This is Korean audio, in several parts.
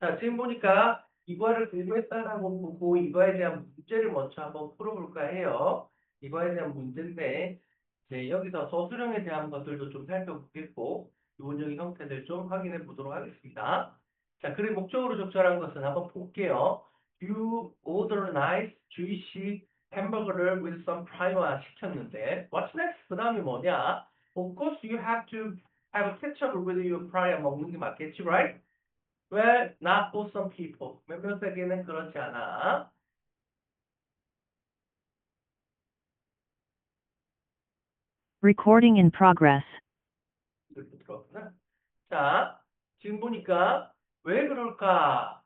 자, 지금 보니까 이거를 공부했다라고 보고 이거에 대한 문제를 먼저 한번 풀어볼까 해요. 이거에 대한 문제인데, 이제 여기서 서술형에 대한 것들도 좀 살펴보겠고, 기본적인 형태들 좀 확인해 보도록 하겠습니다. 자, 그리고 목적으로 적절한 것은 한번 볼게요. You order a nice juicy hamburger with some primer 시켰는데, what's next? 그 다음이 뭐냐? Of course you have to have ketchup with your primer 먹는 게 맞겠지, right? Well, not for some people. 몇몇에게는 그렇지 않아. Recording in progress. 이렇게 들어왔구나. 자, 지금 보니까 왜 그럴까?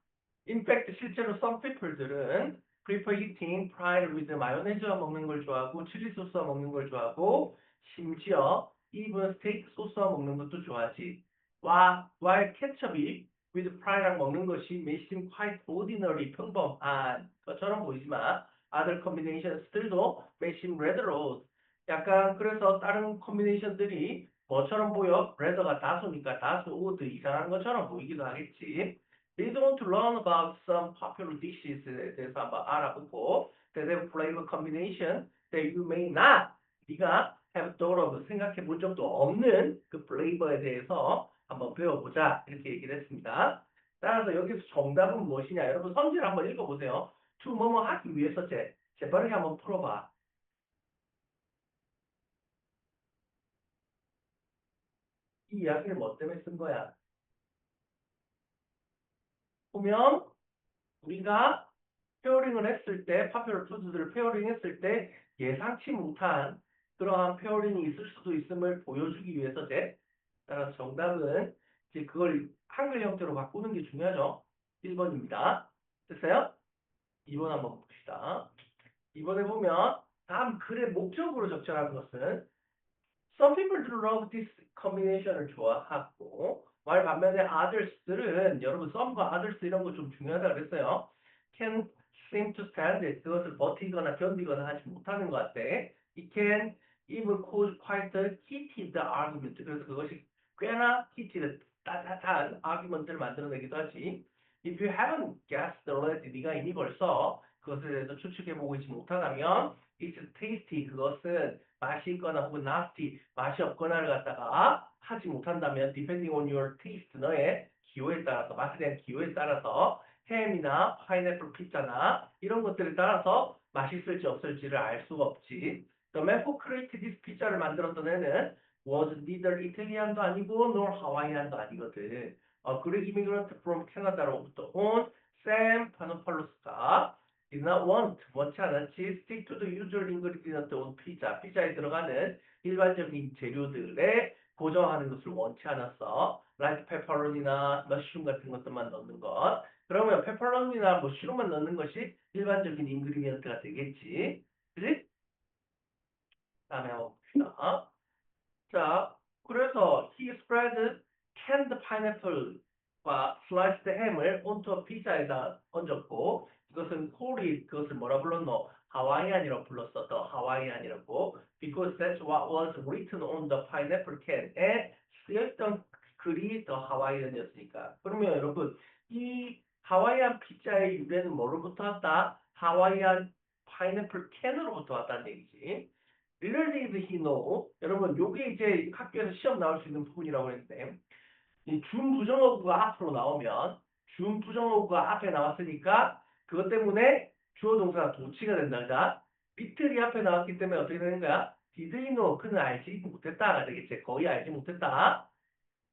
In fact, 실제로 some people들은 prefer eating fried with 마요네즈와 먹는 걸 좋아하고 칠리 소스와 먹는 걸 좋아하고 심지어 even 스테이크 소스와 먹는 것도 좋아하지. while 케첩이 with fry랑 먹는 것이 may seem quite ordinary 평범한 것처럼 보이지만 other combinations들도 may seem rather odd. 약간 그래서 다른 컨비네이션들이 뭐처럼 보여? 레더가 다수니까 다수 오드 이상한 것처럼 보이기도 하겠지. They don't learn about some popular dishes.에 대해서 한번 알아보고 that have flavor combination that you may not 네가 have thought of 생각해 본 적도 없는 그 플레이버에 대해서 한번 배워보자 이렇게 얘기를 했습니다. 따라서 여기서 정답은 무엇이냐? 여러분 선지를 한번 읽어보세요. to 뭐뭐 하기 위해서 재빠르게 한번 풀어봐. 이 이야기를 뭐 때문에 쓴 거야? 보면 우리가 페어링을 했을 때, 파퓰러 푸드들을 페어링 했을 때 예상치 못한 그러한 페어링이 있을 수도 있음을 보여주기 위해서제. 따라서 정답은 이제 그걸 한글 형태로 바꾸는 게 중요하죠. 1번입니다. 됐어요? 2번 한번 봅시다. 이번에 보면 다음 글의 목적으로 적절한 것은 Some people do love this combination을 좋아하고 while 반면에 others들은 여러분 some과 others 이런 거 좀 중요하다 그랬어요. Can seem to stand it. 그것을 버티거나 견디거나 하지 못하는 것 같아. It can even cause quite a heated argument. 그래서 그것이 꽤나 heated, 따뜻한 argument를 만들어내기도 하지. If you haven't guessed already, 네가 이미 벌써 그것에 대해서 추측해보고 있지 못하다면 It's tasty. 그것은 맛이 있거나 혹은 nasty, 맛이 없거나를 갖다가 하지 못한다면 depending on your taste, 너의 기호에 따라서, 맛에 대한 기호에 따라서 햄이나 파인애플 피자나 이런 것들에 따라서 맛있을지 없을지를 알 수가 없지. The man who created this 피자를 만들었던 애는 was neither 이탈리안도 아니고 nor 하와이안도 아니거든. 그릭 이미그런트 from 캐나다로부터 온 샘 파노팔로스가 did not want, 원치 않았지, stick to the usual ingredient on 피자, 피자에 들어가는 일반적인 재료들에 고정하는 것을 원치 않았어. like 페퍼로니나 머쉬룸 같은 것들만 넣는 것. 그러면 페퍼로니나 머쉬룸만 넣는 것이 일반적인 인그리디언트가 되겠지. 그지? 다음에 한번 봅시다. 자, 그래서 he spread canned pineapple과 sliced ham을 onto 피자에다 얹었고 이것은 콜이 그것을 뭐라 불렀노? 하와이안이라고 불렀어. 더 하와이안이라고. Because that's what was written on the pineapple can에 쓰여있던 글이 더 하와이안이었으니까. 그러면 여러분 이 하와이안 피자의 유래는 뭐로부터 왔다? 하와이안 파인애플 캔으로부터 왔다는 얘기지. 릴레이드 히노 여러분 요게 이제 학교에서 시험 나올 수 있는 부분이라고 했는데 이 준부정어구가 앞으로 나오면 준부정어구가 앞에 나왔으니까 그것 때문에 주어 동사가 도치가 된다 그자 리틀이 앞에 나왔기 때문에 어떻게 되는 거야? 디드 히노 그는 알지 못했다가 되겠지. 거의 알지 못했다.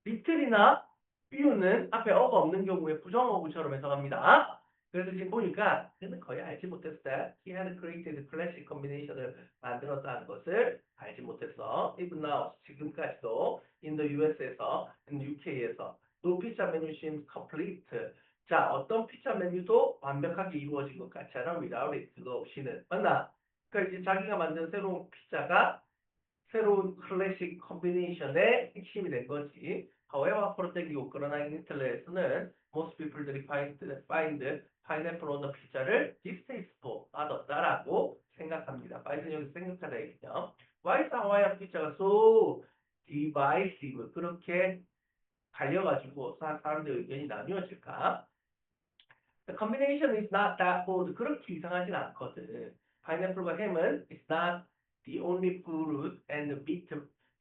리틀이나 삐우는 앞에 어가 없는 경우에 부정어구처럼 해석합니다. 그래서 지금 보니까 그는 거의 알지 못했어요. He had created classic combination을 만들었다는 것을 알지 못했어. Even now, 지금까지도 in the US에서, in the UK에서 no pizza menu seems complete. 자, 어떤 피자 메뉴도 완벽하게 이루어진 것 같지 않아? without it. 그거 없이는. 맞나? 그러니까 이제 자기가 만든 새로운 피자가 새로운 클래식 컨비네이션의 핵심이 된 거지. However, 프로텍이고 그러나 이탈리아에서는 most people들이 find pineapple on the 피자를 distasteful, 맛없다라고 생각합니다. 파이는 여기서 생각하다 얘기죠. Why is 하와이안 피자가 so divisive? 그렇게 갈려가지고 사람들 의견이 나뉘어질까? The combination is not that good. 그렇게 이상하진 않거든. 파인애플과 햄은 is not the only fruit and meat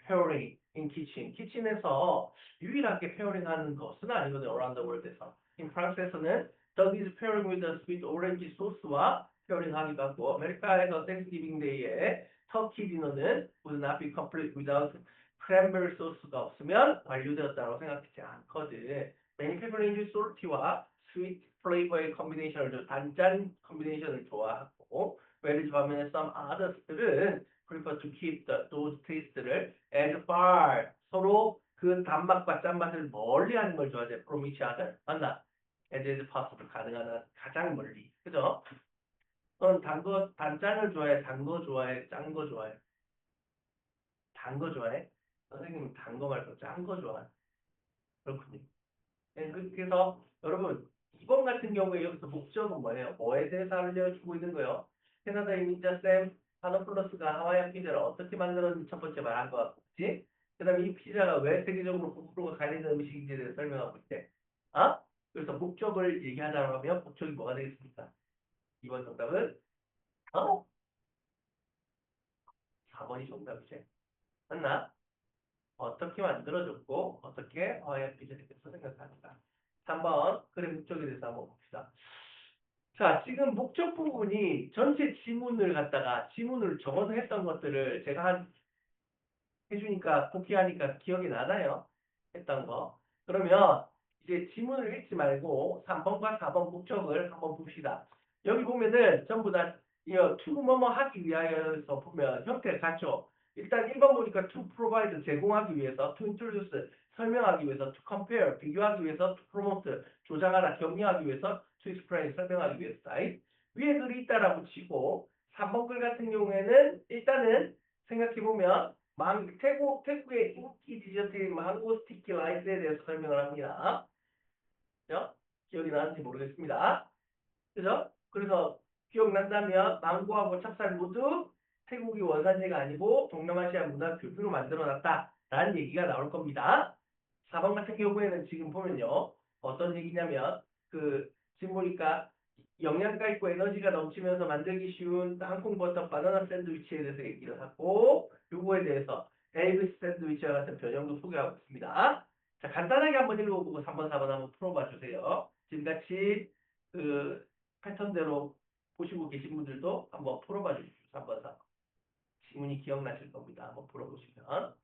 pairing in kitchen. 키친에서 유일하게 페어링하는 것은 아니거든. around the world에서. in 프랑스에서는 dog is pairing with the sweet orange sauce와 페어링하기도 하고 아메리카에서 Thanksgiving Day에 터키 디너는 would not be complete without 크랜베리 소스가 없으면 완료되었다고 생각하지 않거든. Many people enjoy salty와 sweet flavor의 컨비네이션을 단짠 컨비네이션을 좋아하고 whereas 반면에 some others들은 prefer to keep those taste를 as far 서로 그 단맛과 짠맛을 멀리하는 걸 좋아해 from each other 맞나? as is possible 가능한 한 가장 멀리 그죠? 넌 단짠을 좋아해? 단 거 좋아해? 짠 거 좋아해? 단 거 좋아해? 선생님은 단 거 말고 짠 거 좋아해. 그렇군요. 네, 그래서 여러분 이번 같은 경우에 여기서 목적은 뭐예요? 뭐에 대해서 알려주고 있는 거예요? 캐나다 이민자 쌤 한우 플러스가 하와이안 피자를 어떻게 만들었는지 첫 번째 말한 거 같지? 그 다음에 이 피자가 왜 세계적으로 호불호가 갈리는 음식인지에 대해서 설명하고 있대. 아? 그래서 목적을 얘기하자면 목적이 뭐가 되겠습니까? 이번 정답은 어? 4번이 정답이지. 맞나? 어떻게 만들어졌고 어떻게 하와이안 피자에 대해서 생각하는가? 3번 그래 목적에 대해서 한번 봅시다. 자, 지금 목적 부분이 전체 지문을 갖다가 지문을 적어서 했던 것들을 제가 해주니까 복귀하니까 기억이 나나요? 했던 거. 그러면 이제 지문을 읽지 말고 3번과 4번 목적을 한번 봅시다. 여기 보면은 전부 다 이거 to 뭐뭐 하기 위하여서 보면 형태가 같죠. 일단 1번 보니까 to provide 제공하기 위해서, to introduce 설명하기 위해서, to compare 비교하기 위해서, to promote 조장하다 격려하기 위해서, to explain 설명하기 위해서. 위에 글이 있다라고 치고 3번 글 같은 경우에는 일단은 생각해 보면 태국의 인기 디저트인 망고 스티키 라이스에 대해서 설명을 합니다. 그죠? 기억이 나는지 모르겠습니다. 그죠? 그래서 기억난다면 망고하고 찹쌀 모두 태국이 원산지가 아니고 동남아시아 문화 교류로 만들어놨다라는 얘기가 나올 겁니다. 4번 같은 경우에는 지금 보면요. 어떤 얘기냐면 지금 보니까 영양가 있고 에너지가 넘치면서 만들기 쉬운 땅콩 버터 바나나 샌드위치에 대해서 얘기를 하고 요거에 대해서 에이비스 샌드위치와 같은 변형도 소개하고 있습니다. 자, 간단하게 한번 읽어보고 3번, 4번 한번 풀어봐 주세요. 지금같이 그 패턴대로 보시고 계신 분들도 한번 풀어봐 주십시오. 3번, 4번. 지문이 기억나실 겁니다. 한번 풀어보시면.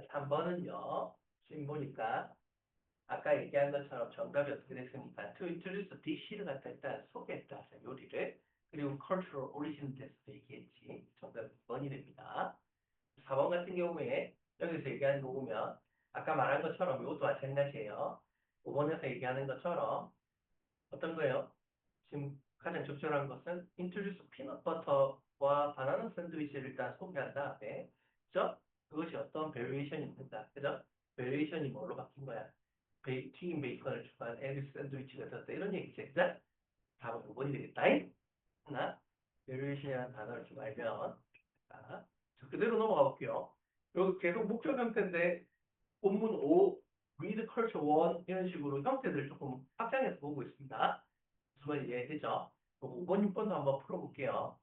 3번은요. 지금 보니까 아까 얘기한 것처럼 정답이 어떻게 됐습니까? To introduce dish를 갖다 일단 소개했다. 요리를. 그리고 cultural origin 대해서도 얘기했지. 정답 2번이 됩니다. 4번 같은 경우에 여기서 얘기하는 거 보면 아까 말한 것처럼 이것도 마찬가지예요. 5번에서 얘기하는 것처럼 어떤 거예요? 지금 가장 적절한 것은 introduce peanut butter와 바나나 샌드위치를 일단 소개한 다음에 그죠? 그것이 어떤 베리에이션이 있는가 그죠? 베리에이션이 뭘로 바뀐 거야? 튀김 베이컨을 추가한 에그 샌드위치가 됐다 이런 얘기지 그죠? 다음은 5번이 되겠다 하나 베리에이션이라는 단어를 좀 알면 자, 그대로 넘어가 볼게요. 여기 계속 목적 형태인데 본문 5, read culture 1 이런 식으로 형태들을 조금 확장해서 보고 있습니다. 무슨 말인지 이해되죠? 5번, 6번도 한번 풀어볼게요.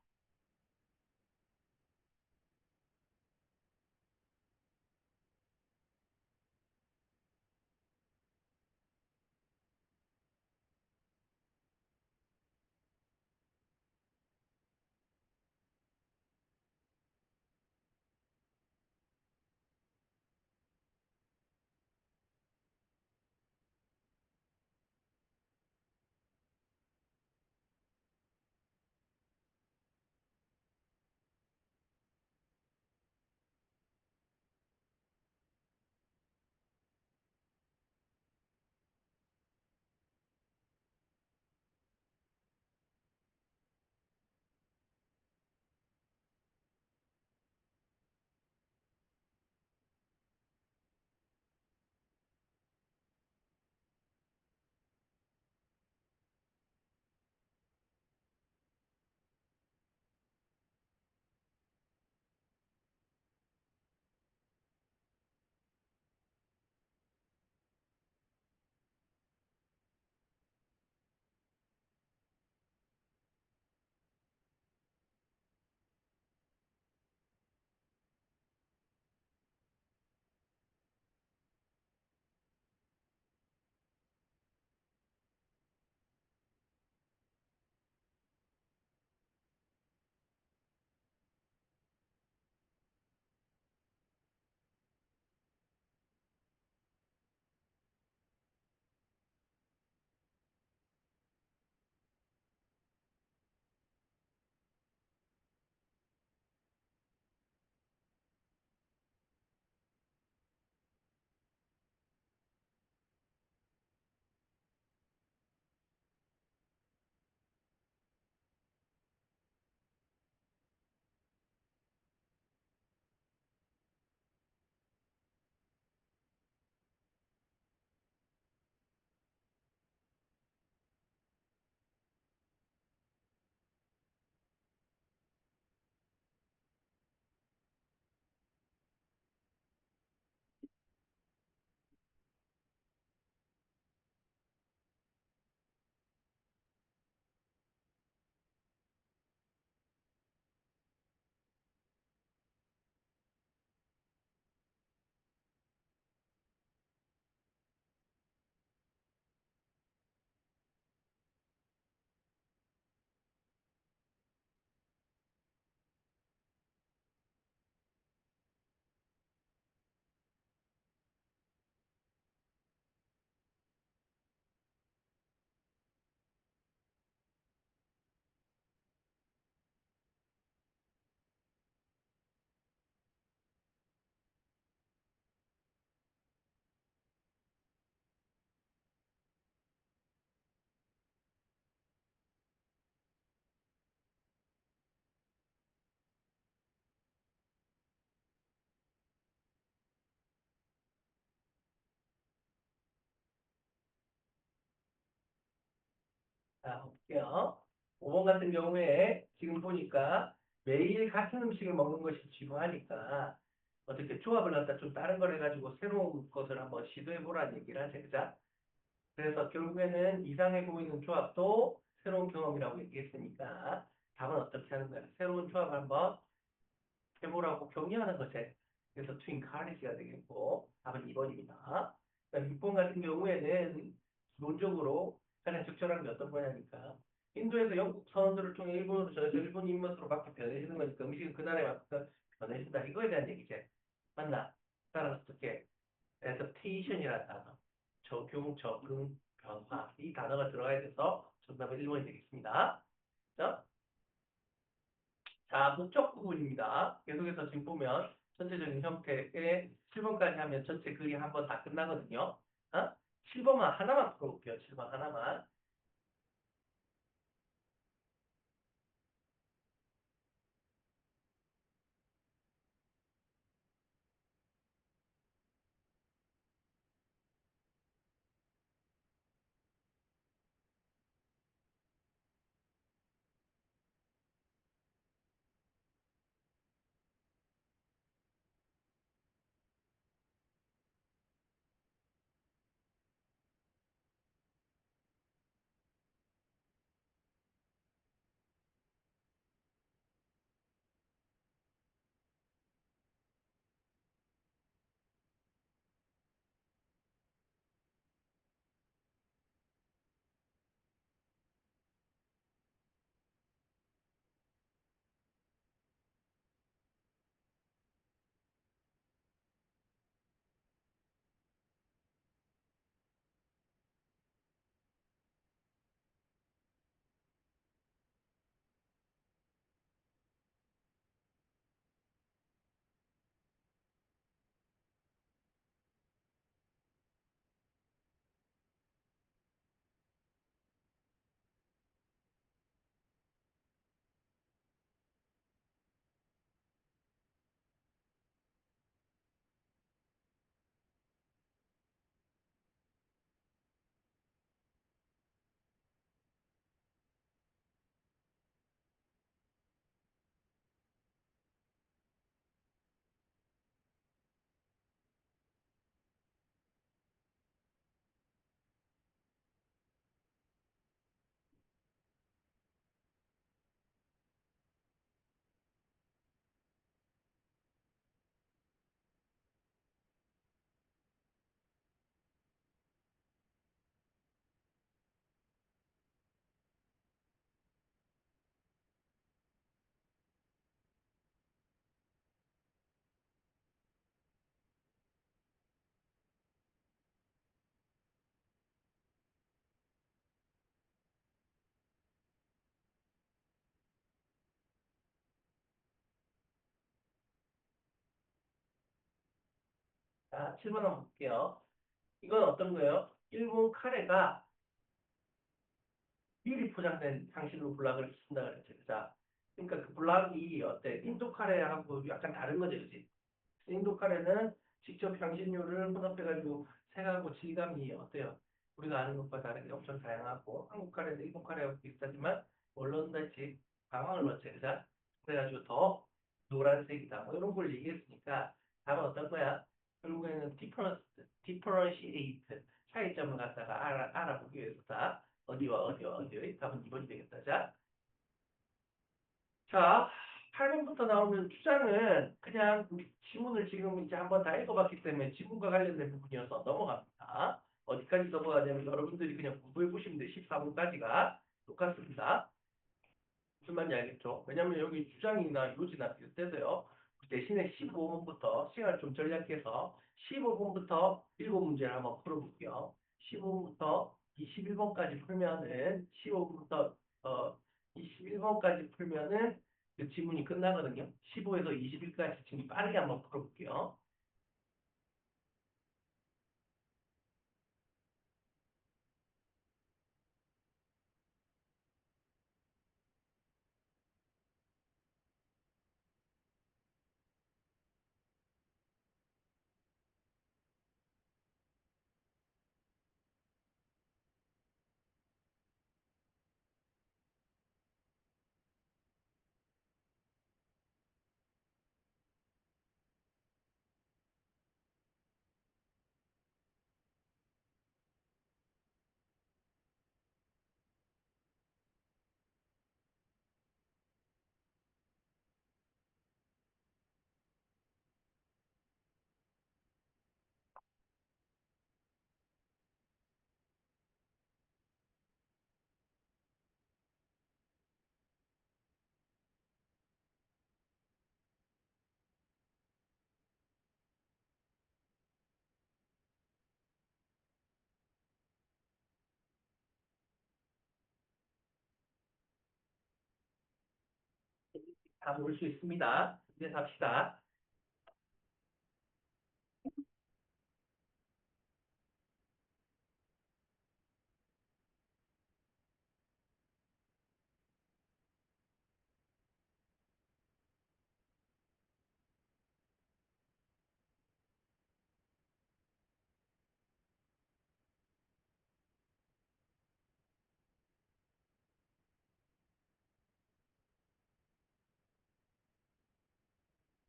자, 볼게요. 5번 같은 경우에 지금 보니까 매일 같은 음식을 먹는 것이 지루하니까 어떻게 조합을 갖다 좀 다른 걸 해가지고 새로운 것을 한번 시도해보라는 얘기를 하죠. 그죠? 그래서 결국에는 이상해 보이는 조합도 새로운 경험이라고 얘기했으니까 답은 어떻게 하는 거야? 새로운 조합 한번 해보라고 격려하는 거지. 그래서 트윈 카리지가 되겠고 답은 2번입니다. 6번 같은 경우에는 기본적으로 가장 적절한 게 어떤 거냐니까 인도에서 영국 선원들을 통해 일본으로 전해서 일본 입맛으로 맞게 변해지는 거니까 음식은 그 나라에 맞게 변해진다. 이거에 대한 얘기지. 맞나? 따라서 어떻게 adaptation이라는 단어, 적용, 적응, 변화 이 단어가 들어가야 돼서 정답은 1번이 되겠습니다. 자, 자, 목적 부분입니다. 계속해서 지금 보면 전체적인 형태의 7번까지 하면 전체 글이 한 번 다 끝나거든요. 어? 7번만 하나만 풀어볼게요. 7번 하나만. 자, 7번 한번 볼게요. 이건 어떤 거예요? 일본 카레가 미리 포장된 향신료 블락을 쓴다 그랬죠. 자, 그러니까 그 블락이 어때? 인도 카레하고 약간 다른 거죠, 그지? 인도 카레는 직접 향신료를 혼합해가지고 색하고 질감이 어때요? 우리가 아는 것과 다르게 엄청 다양하고 한국 카레는 일본 카레하고 비슷하지만 물론 다시 방황을 거쳐 자 그래가지고 더 노란색이다. 뭐 이런 걸 얘기했으니까 답은 어떤 거야? 결국에는 differentiate 차이점을 갖다가 알아보기 위해서다. 어디와 어디와 어디의 답은 2번이 되겠다. 자, 8번부터 나오는 주장은 그냥 우리 지문을 지금 이제 한번 다 읽어봤기 때문에 지문과 관련된 부분이어서 넘어갑니다. 어디까지 넘어가냐면 여러분들이 그냥 공부해 보시면 돼. 14번까지가 똑같습니다. 무슨 말인지 알겠죠? 왜냐면 여기 주장이나 요지나 비슷해서요. 대신에 15번부터 시간을 좀 절약해서 15번부터 7문제를 한번 풀어볼게요. 15번부터 21번까지 풀면은 15번부터 21번까지 풀면은 그 지문이 끝나거든요. 15에서 21까지 지금 빠르게 한번 풀어볼게요. 다 볼 수 있습니다. 이제 갑시다.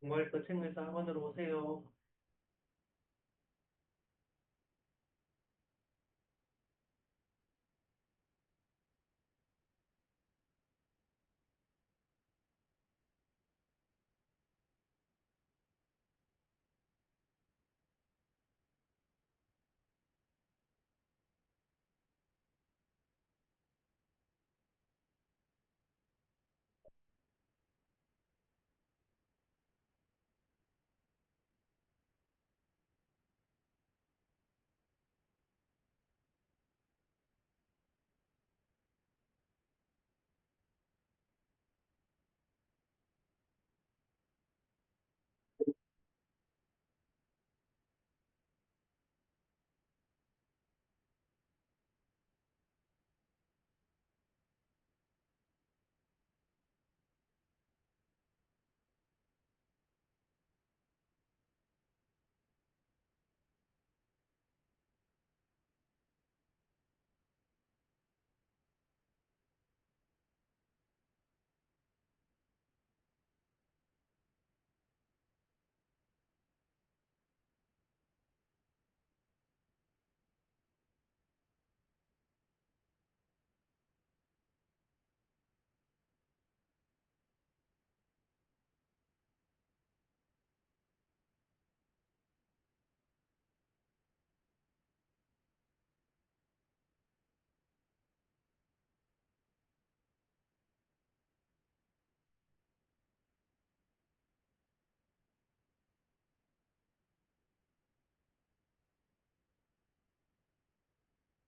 공부할 책에서 학원으로 오세요.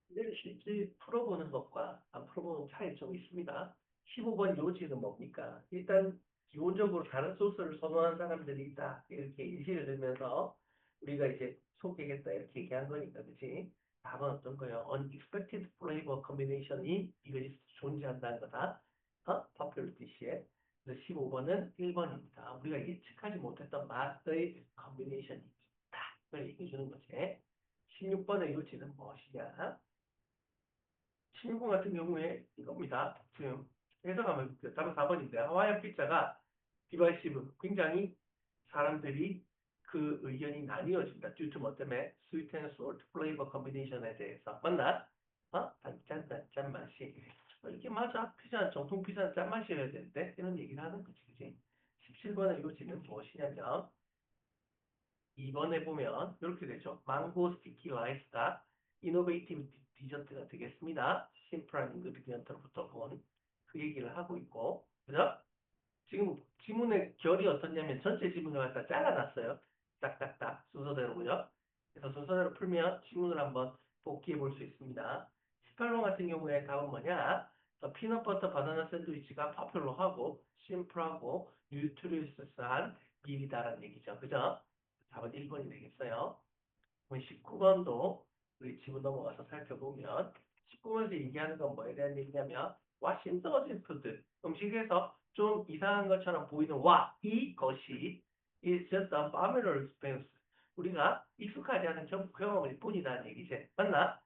근데 실제 풀어보는 것과 안 풀어보는 차이점이 있습니다. 15번 요지는 뭡니까? 일단 기본적으로 다른 소스를 선호하는 사람들이 있다. 이렇게 예시를 들면서 우리가 이제 소개했다 이렇게 얘기한 거니까, 그치? 답은 어떤 거예요? Unexpected flavor combination이 이것이 존재한다는 거다. popular dish에. 그래서 15번은 1번입니다. 우리가 예측하지 못했던 맛의 컨비네이션이 있다. 그걸 얘기해 주는 거지. 16번의 요지는 무엇이냐? 친구 같은 경우에 이겁니다. 지금 해석하면 볼게요. 답은 4번인데 하와이안 피자가 디바이시브 굉장히 사람들이 그 의견이 나뉘어진다. due to 뭐 때문에 sweet and salt flavor combination에 대해서 맞나? 단짠 단짠 맛이 이게 맞아. 피자는 정통 피자는 짠맛이어야 되는데 이런 얘기를 하는 거지. 그지? 17번의 요지는 무엇이냐면 2번에 보면 이렇게 되죠. 망고 스티키 라이스가 이노베이티브 디저트가 되겠습니다. 심플한 인그리디언트로부터 본 그 얘기를 하고 있고, 그죠? 지금 지문의 결이 어떻냐면 전체 지문을 갖다 잘라놨어요. 딱딱딱 순서대로, 그죠? 그래서 순서대로 풀면 지문을 한번 복기해 볼 수 있습니다. 18번 같은 경우에 답은 뭐냐? 피넛버터 바나나 샌드위치가 파퓰러하고 심플하고 뉴트리스한 밀이다라는 얘기죠. 그죠? 답은 1번이 되겠어요. 그럼 19번도 우리 지문 넘어가서 살펴보면 19번에서 얘기하는 건 뭐에 대한 얘기냐면 What seems urgent food 음식에서 좀 이상한 것처럼 보이는 이것이 is just a familiar experience 우리가 익숙하지 않은 경험일 뿐이다는 얘기지 맞나?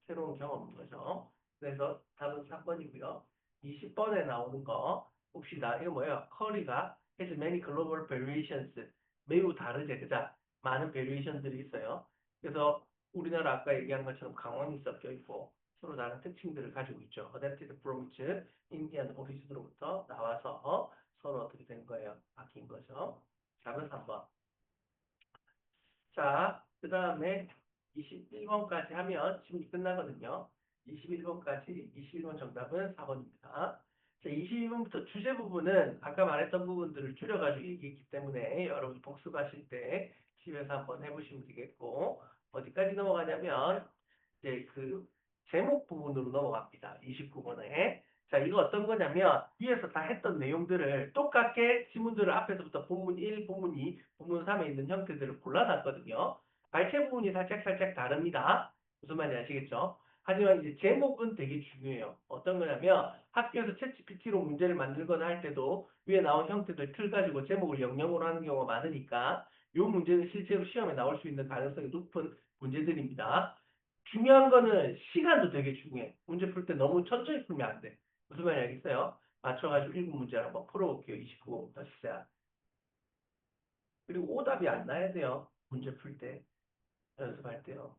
새로운 경험인 거죠. 그래서 답은 3번이고요. 20번에 나오는 거 봅시다. 이거 뭐예요? 커리가 has many global variations. 매우 다르게 그자 많은 베리에이션들이 있어요. 그래서 우리나라 아까 얘기한 것처럼 강원이 섞여 있고 서로 다른 특징들을 가지고 있죠. Adapted from its Indian origin으로부터 나와서 서로 어떻게 된 거예요? 바뀐 거죠. 답은 3번. 자, 그 다음에 21번까지 하면 지문이 끝나거든요. 21번까지, 21번 정답은 4번입니다. 자, 22번부터 주제 부분은 아까 말했던 부분들을 줄여가지고 얘기했기 때문에 여러분 복습하실 때 집에서 한번 해보시면 되겠고, 어디까지 넘어가냐면, 이제 그 제목 부분으로 넘어갑니다. 29번에. 자, 이거 어떤 거냐면 위에서 다 했던 내용들을 똑같게 지문들을 앞에서부터 본문 1, 본문 2, 본문 3에 있는 형태들을 골라놨거든요. 발췌 부분이 살짝 다릅니다. 무슨 말인지 아시겠죠? 하지만 이제 제목은 되게 중요해요. 어떤 거냐면 학교에서 챗GPT로 문제를 만들거나 할 때도 위에 나온 형태들 틀 가지고 제목을 영영으로 하는 경우가 많으니까 이 문제는 실제로 시험에 나올 수 있는 가능성이 높은 문제들입니다. 중요한 거는 시간도 되게 중요해. 문제 풀 때 너무 천천히 풀면 안 돼. 무슨 말인지 알겠어요? 맞춰가지고 1분 문제를 한번 풀어볼게요. 29부터 시작. 그리고 오답이 안 나야 돼요. 문제 풀 때, 연습할 때요.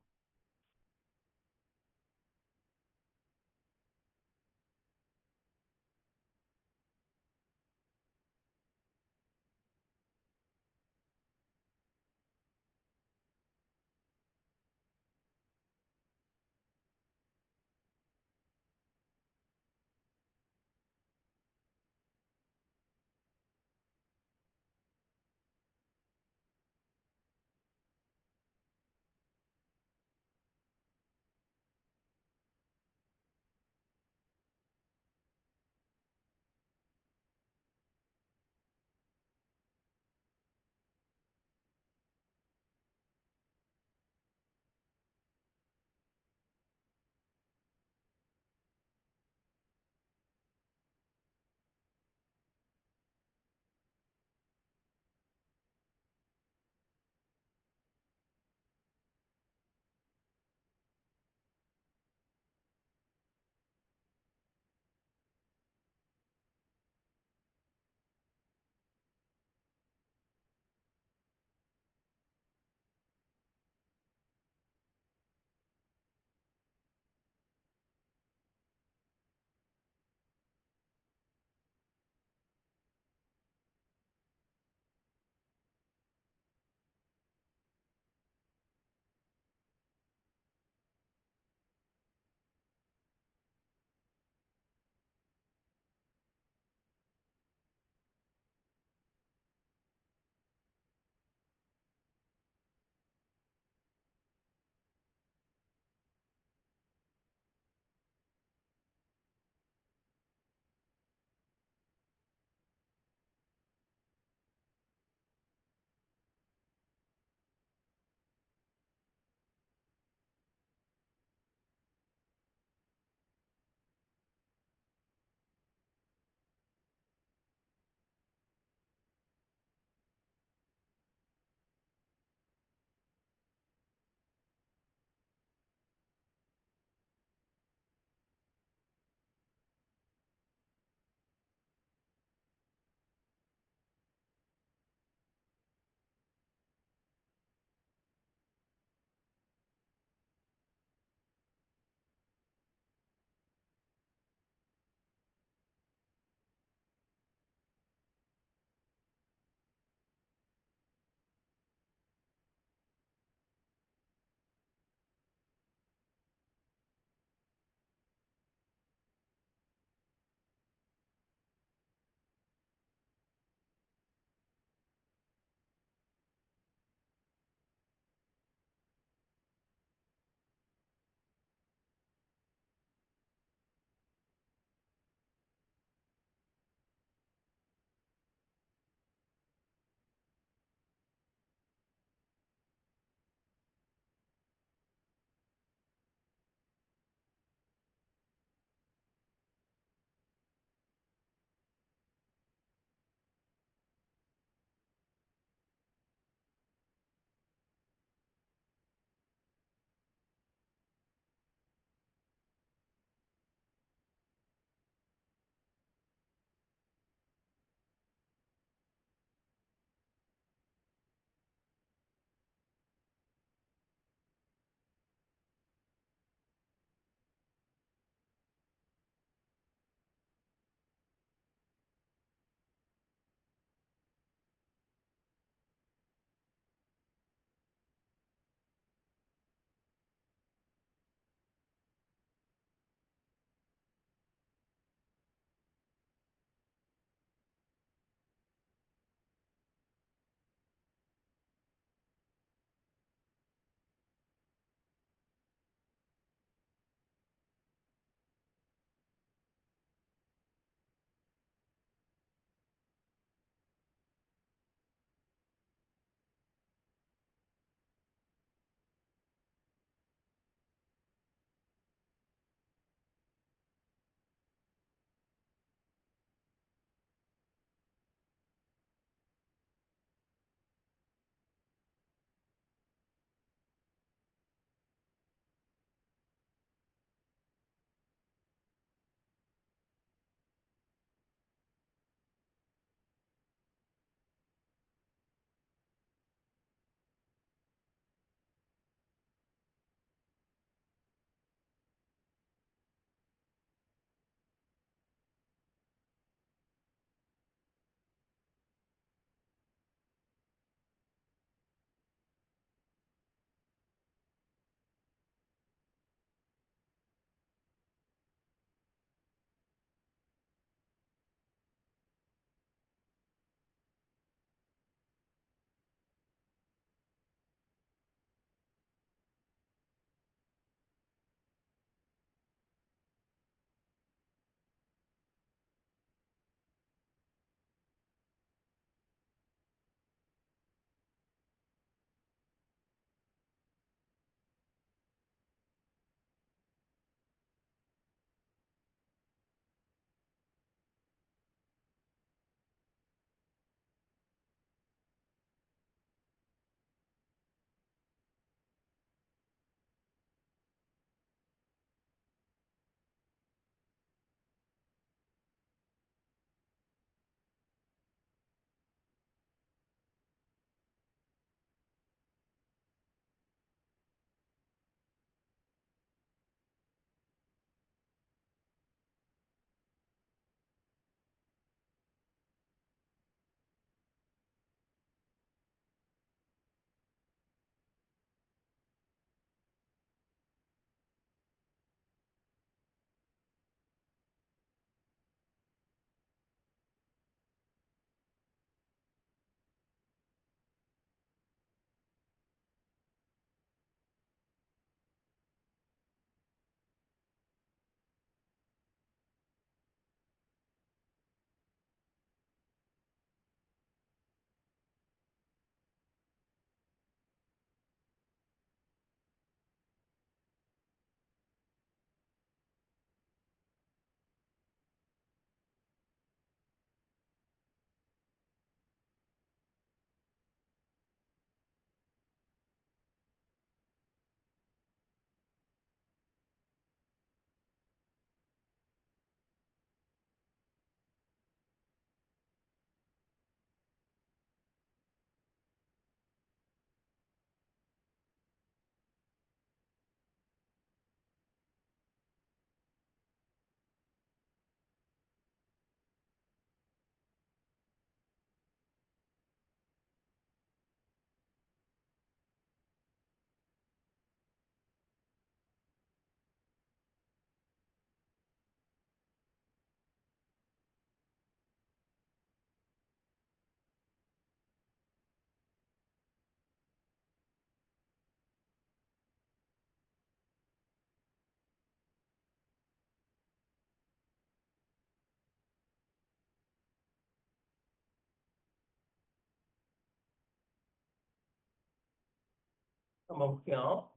한번 볼게요.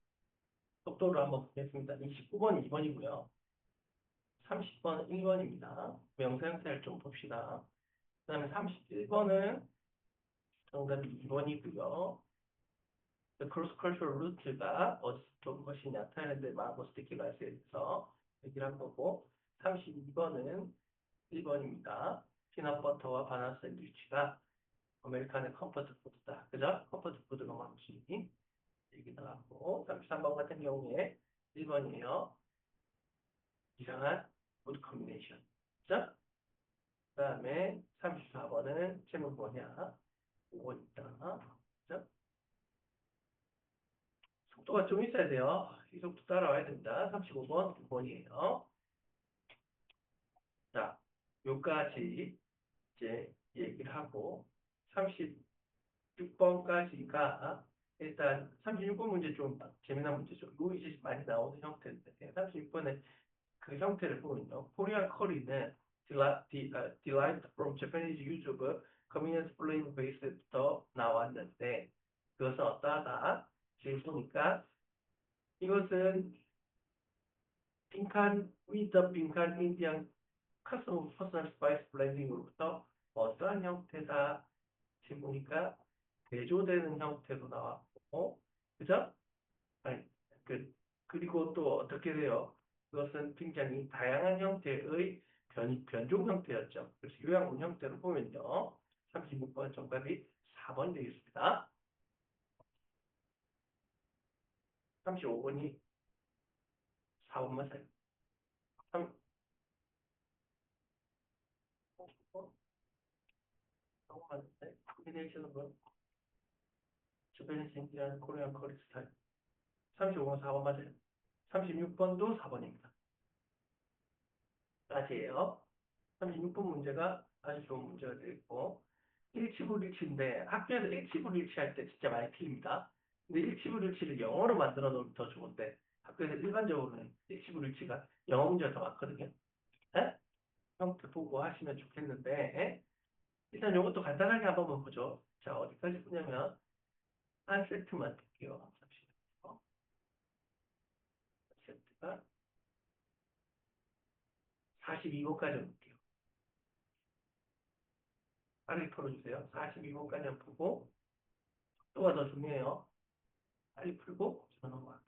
속도를 한번 보겠습니다. 29번 2번이고요. 30번 1번입니다. 명사 형태를 좀 봅시다. 그 다음에 31번은 정답이 2번이고요. 크로스컬처럴 루트가 어떤 것이 나타나는데 마고 스티키 라이스에서 얘기를 한 거고 32번은 1번입니다. 피넛버터와 바나나 샌드위치가 아메리칸의 컴포트 푸드다. 그죠? 컴포트 푸드가 맞지? 얘기 나왔고 33번 같은 경우에 1번이에요. 이상한 푸드 컨비네이션. 그죠? 그 다음에 34번은 제목 뭐냐? 5번입니다. 그죠? 속도가 좀 있어야 돼요. 이 속도 따라와야 됩니다. 35번 9번이에요. 자, 요까지 이제 얘기를 하고 36번까지가 일단 36번 문제 좀 재미난 문제죠. 이거 이제 많이 나오는 형태인데 36번에 그 형태를 보면요. 코리안 커리는 derived from Japanese use of convenience flavor base부터 나왔는데 그것은 어떠하다? 지금 보니까 이것은 빈칸 with 빈칸 인디안 custom personal spice blending으로부터 어떠한 형태다? 지금 보니까 대조되는 형태로 나왔고, 그죠? 아니, 그리고 또 어떻게 돼요? 그것은 굉장히 다양한 형태의 변종 형태였죠. 그래서 요양문 형태로 보면요. 36번 정답이 4번 되겠습니다. 35번이 4번만 사요. 3, 4번만 사요. 코mbination은 주변에서 인기하는 코리안 커리 스타일. 35번 4번 맞아요. 36번도 4번입니다. 맞이에요. 36번 문제가 아주 좋은 문제가 되겠고, 일치불일치인데 학교에서 일치불일치 할 때 진짜 많이 틀립니다. 근데 일치불일치를 영어로 만들어 놓으면 더 좋은데 학교에서 일반적으로는 일치불일치가 영어 문제가 더 많거든요. 네? 형태 보고 하시면 좋겠는데 일단 이것도 간단하게 한번 보죠. 자, 어디까지 보냐면 한 세트만 볼게요. 잠시만요. 세트가 42번까지 볼게요. 빨리 풀어주세요. 42번까지 보고 또가 더 중요해요. 빨리 풀고 저 넘어갈게요.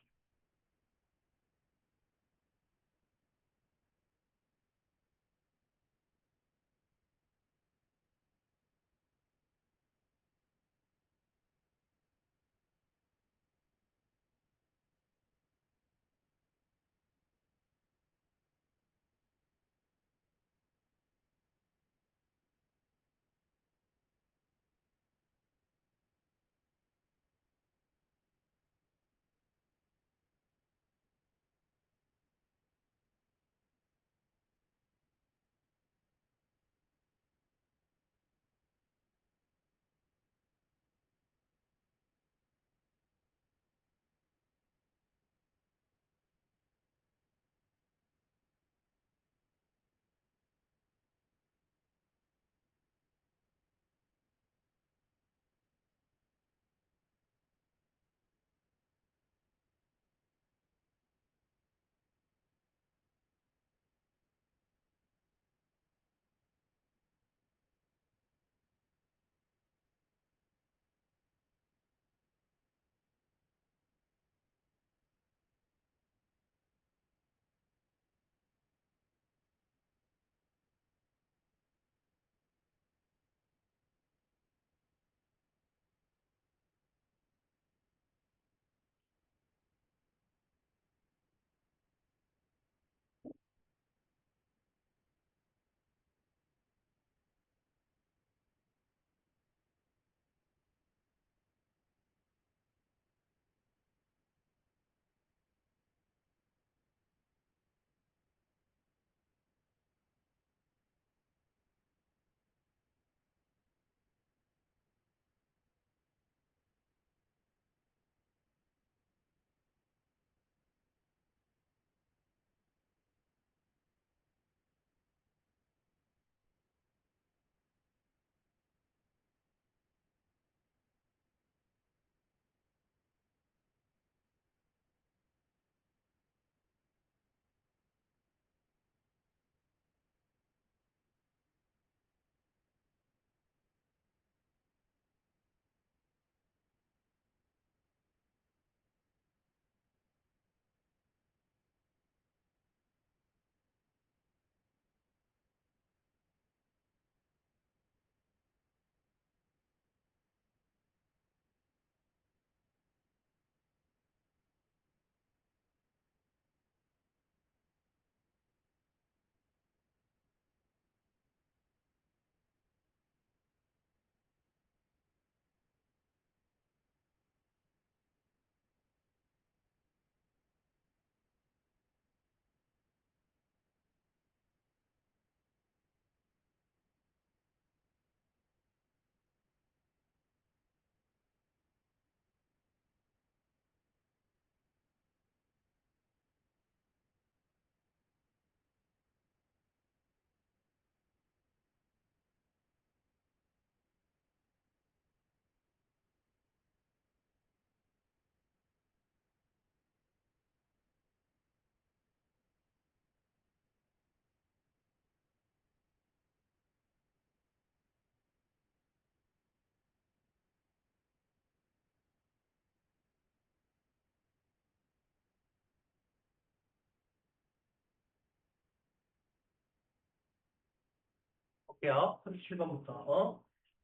볼게요. 37번부터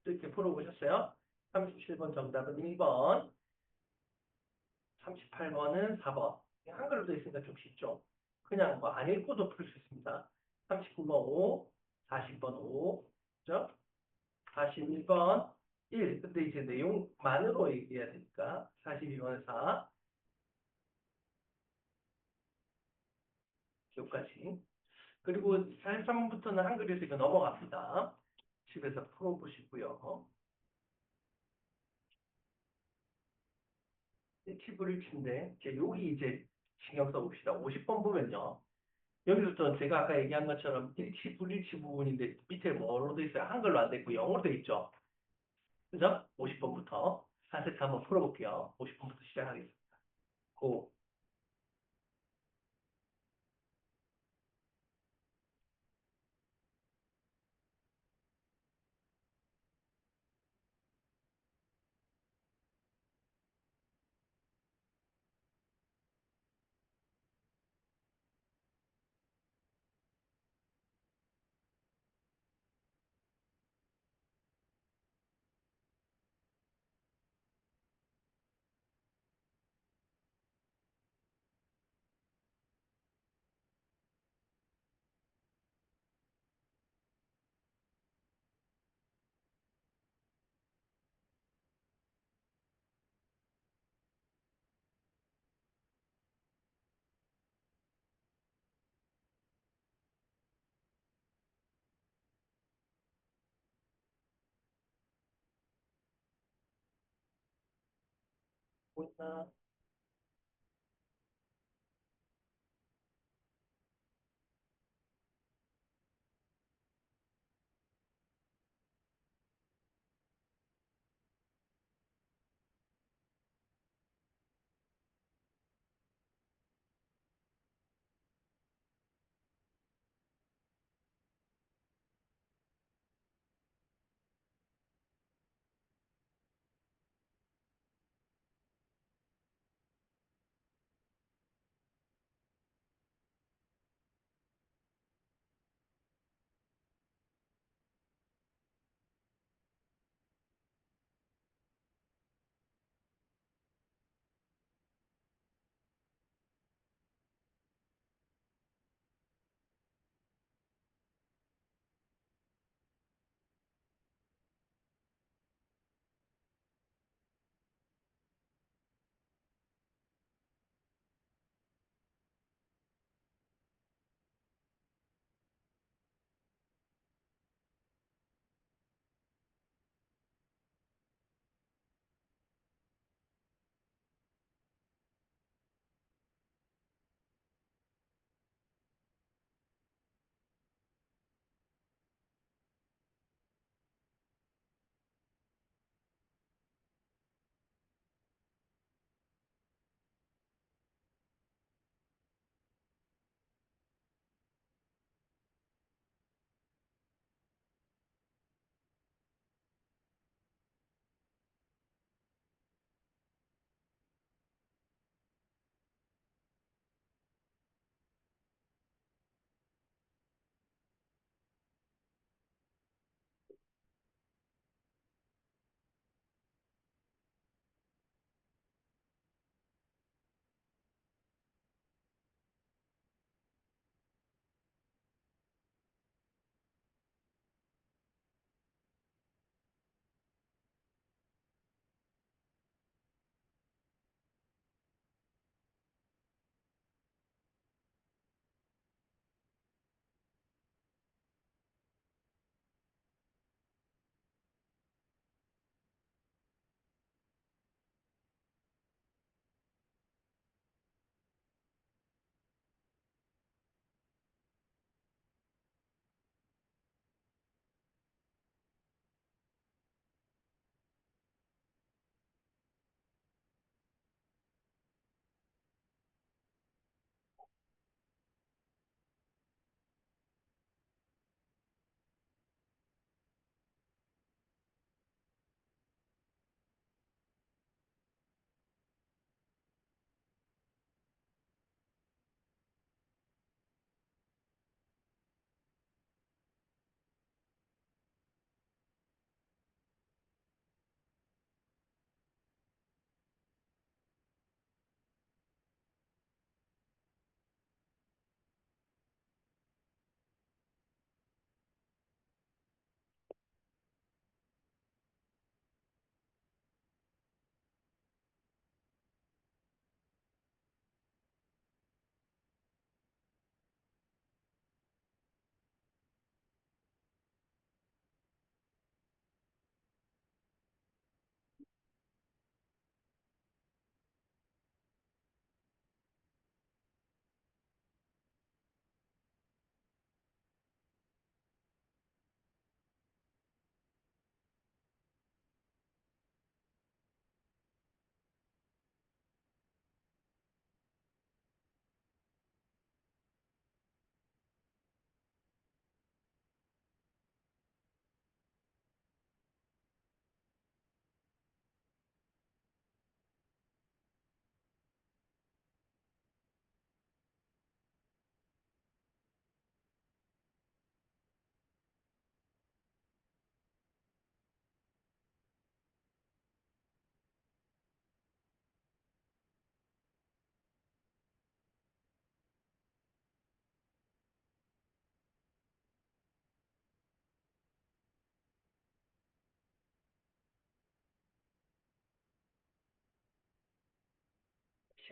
이렇게 풀어보셨어요? 37번 정답은 1번, 38번은 4번. 한글로 돼 있으니까 좀 쉽죠? 그냥 뭐 안 읽고도 풀 수 있습니다. 39번 5, 40번 5, 그죠? 41번 1. 근데 이제 내용만으로 얘기해야 되니까 42번 4, 여기까지. 그리고 43번부터는 한글에서 이거 넘어갑니다. 집에서 풀어보시고요. 팁을 이제 여기 이제 신경 써봅시다. 50번 보면요. 여기서부터 제가 아까 얘기한 것처럼 일치, 불일치 부분인데 밑에 뭐로 돼 있어요? 한글로 안 돼 있고 영어로 돼 있죠. 그죠? 50번부터 한 세트 한번 풀어볼게요. 50번부터 시작하겠습니다. 고. 보이나?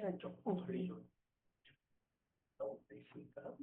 시간이 조금 걸리죠. 너무 오래 있으니까.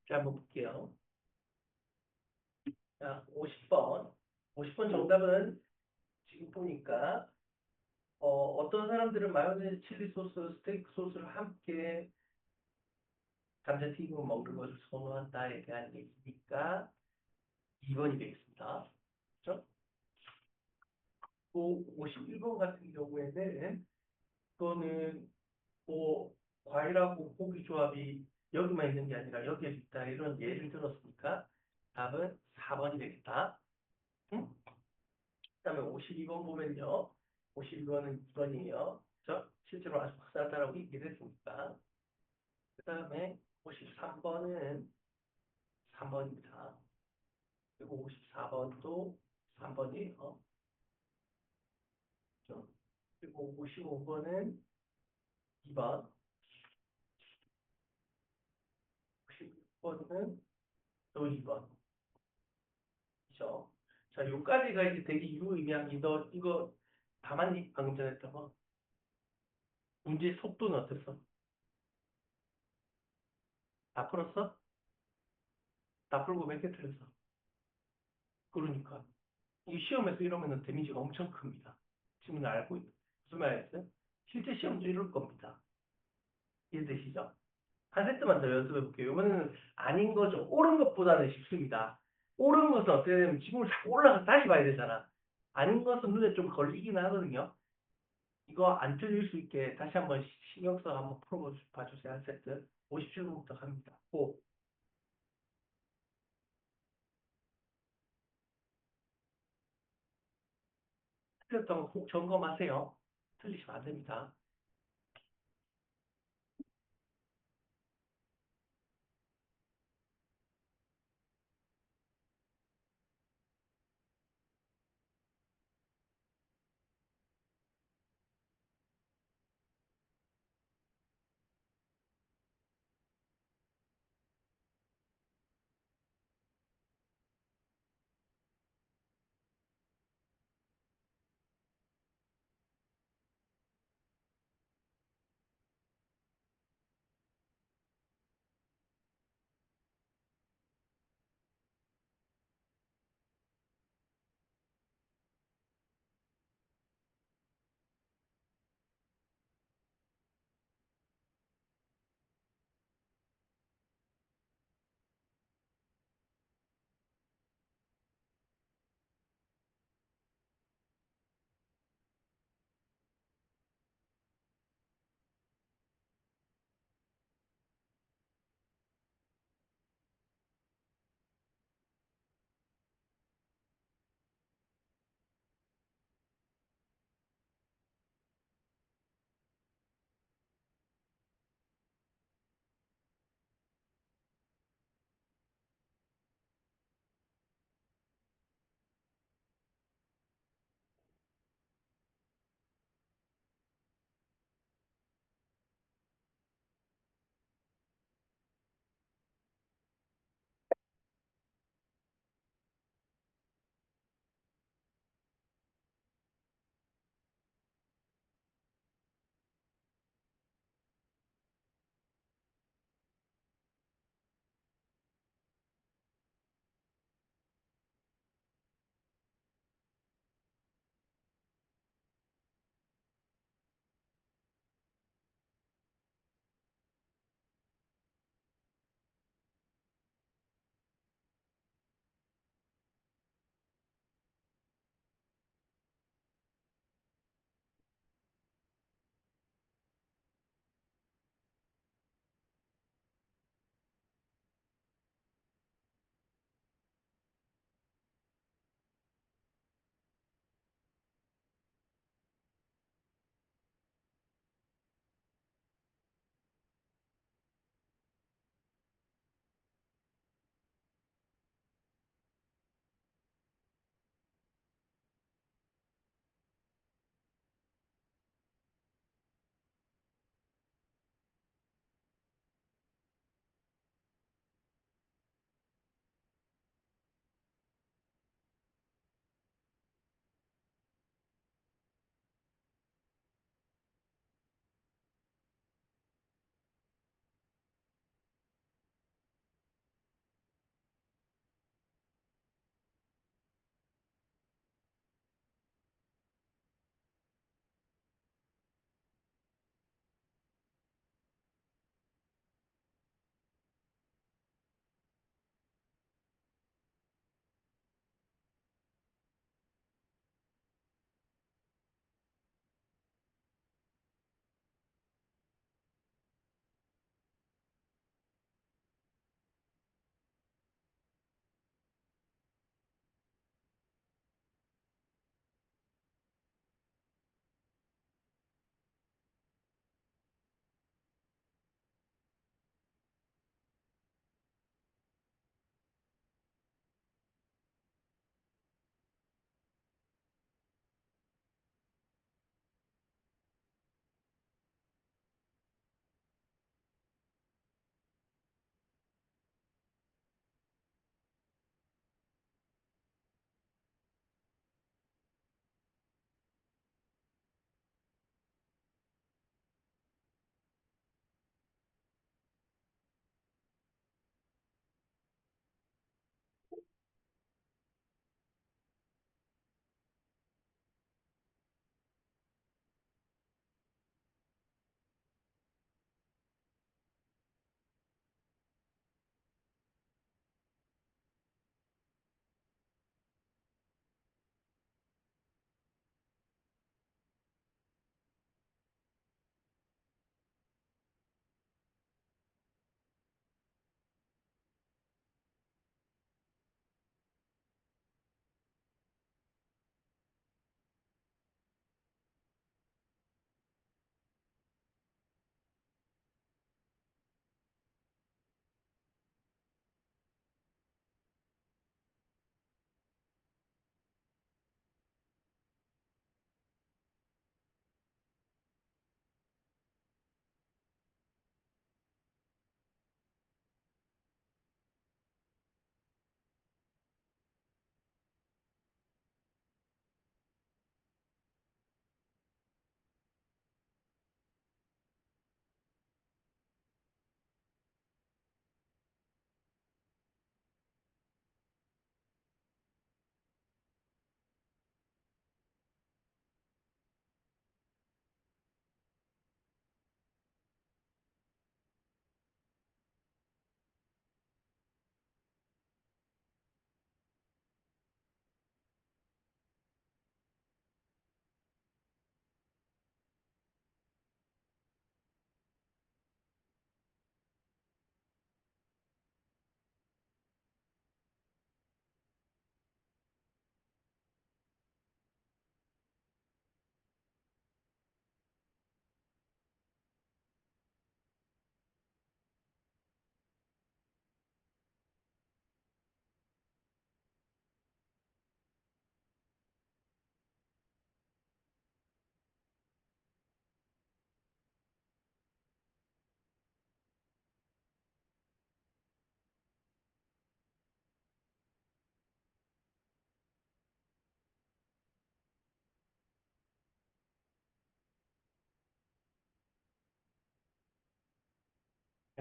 자, 한번 볼게요. 자, 50번. 50번 정답은 지금 보니까 어떤 사람들은 마요네즈, 칠리 소스, 스테이크 소스를 함께 감자튀김을 먹는 것을 선호한다에 대한 얘기니까 2번이 되겠습니다. 그렇죠? 또 51번 같은 경우에는 그거는 뭐 과일하고 고기 조합이 여기만 있는 게 아니라 여기에 있다 이런 예를 들었으니까 답은 4번이 되겠다. 응? 그다음에 52번 보면요. 52번은 2번이에요. 그렇죠? 실제로 아주 확실하다라고 얘기를 했으니까. 그다음에 53번은 3번입니다. 그리고 54번도 3번이에요. 그렇죠? 그리고 55번은 2번, 56번은 또 2번. 그죠? 자, 요까지가 이제 되게 유의미한 너 이거 다 맞니? 방금 전에 했던 거. 문제 속도는 어땠어? 다 풀었어? 다 풀고 몇 개 틀렸어? 그러니까. 이 시험에서 이러면은 데미지가 엄청 큽니다. 지금 알고 있는. 무슨 말이었어요? 실제 시험도 이럴 겁니다. 이해되시죠? 한 세트만 더 연습해 볼게요. 이번에는 아닌 거죠. 옳은 것보다는 쉽습니다. 옳은 것은 어떻게 되면 지금을 자꾸 올라가서 다시 봐야 되잖아. 아닌 것은 눈에 좀 걸리긴 하거든요. 이거 안 틀릴 수 있게 다시 한번 신경 써 한번 풀어봐 주세요. 한 세트. 57분부터 갑니다. 고. 틀렸던 거 꼭 점검하세요. 틀리시면 안 됩니다.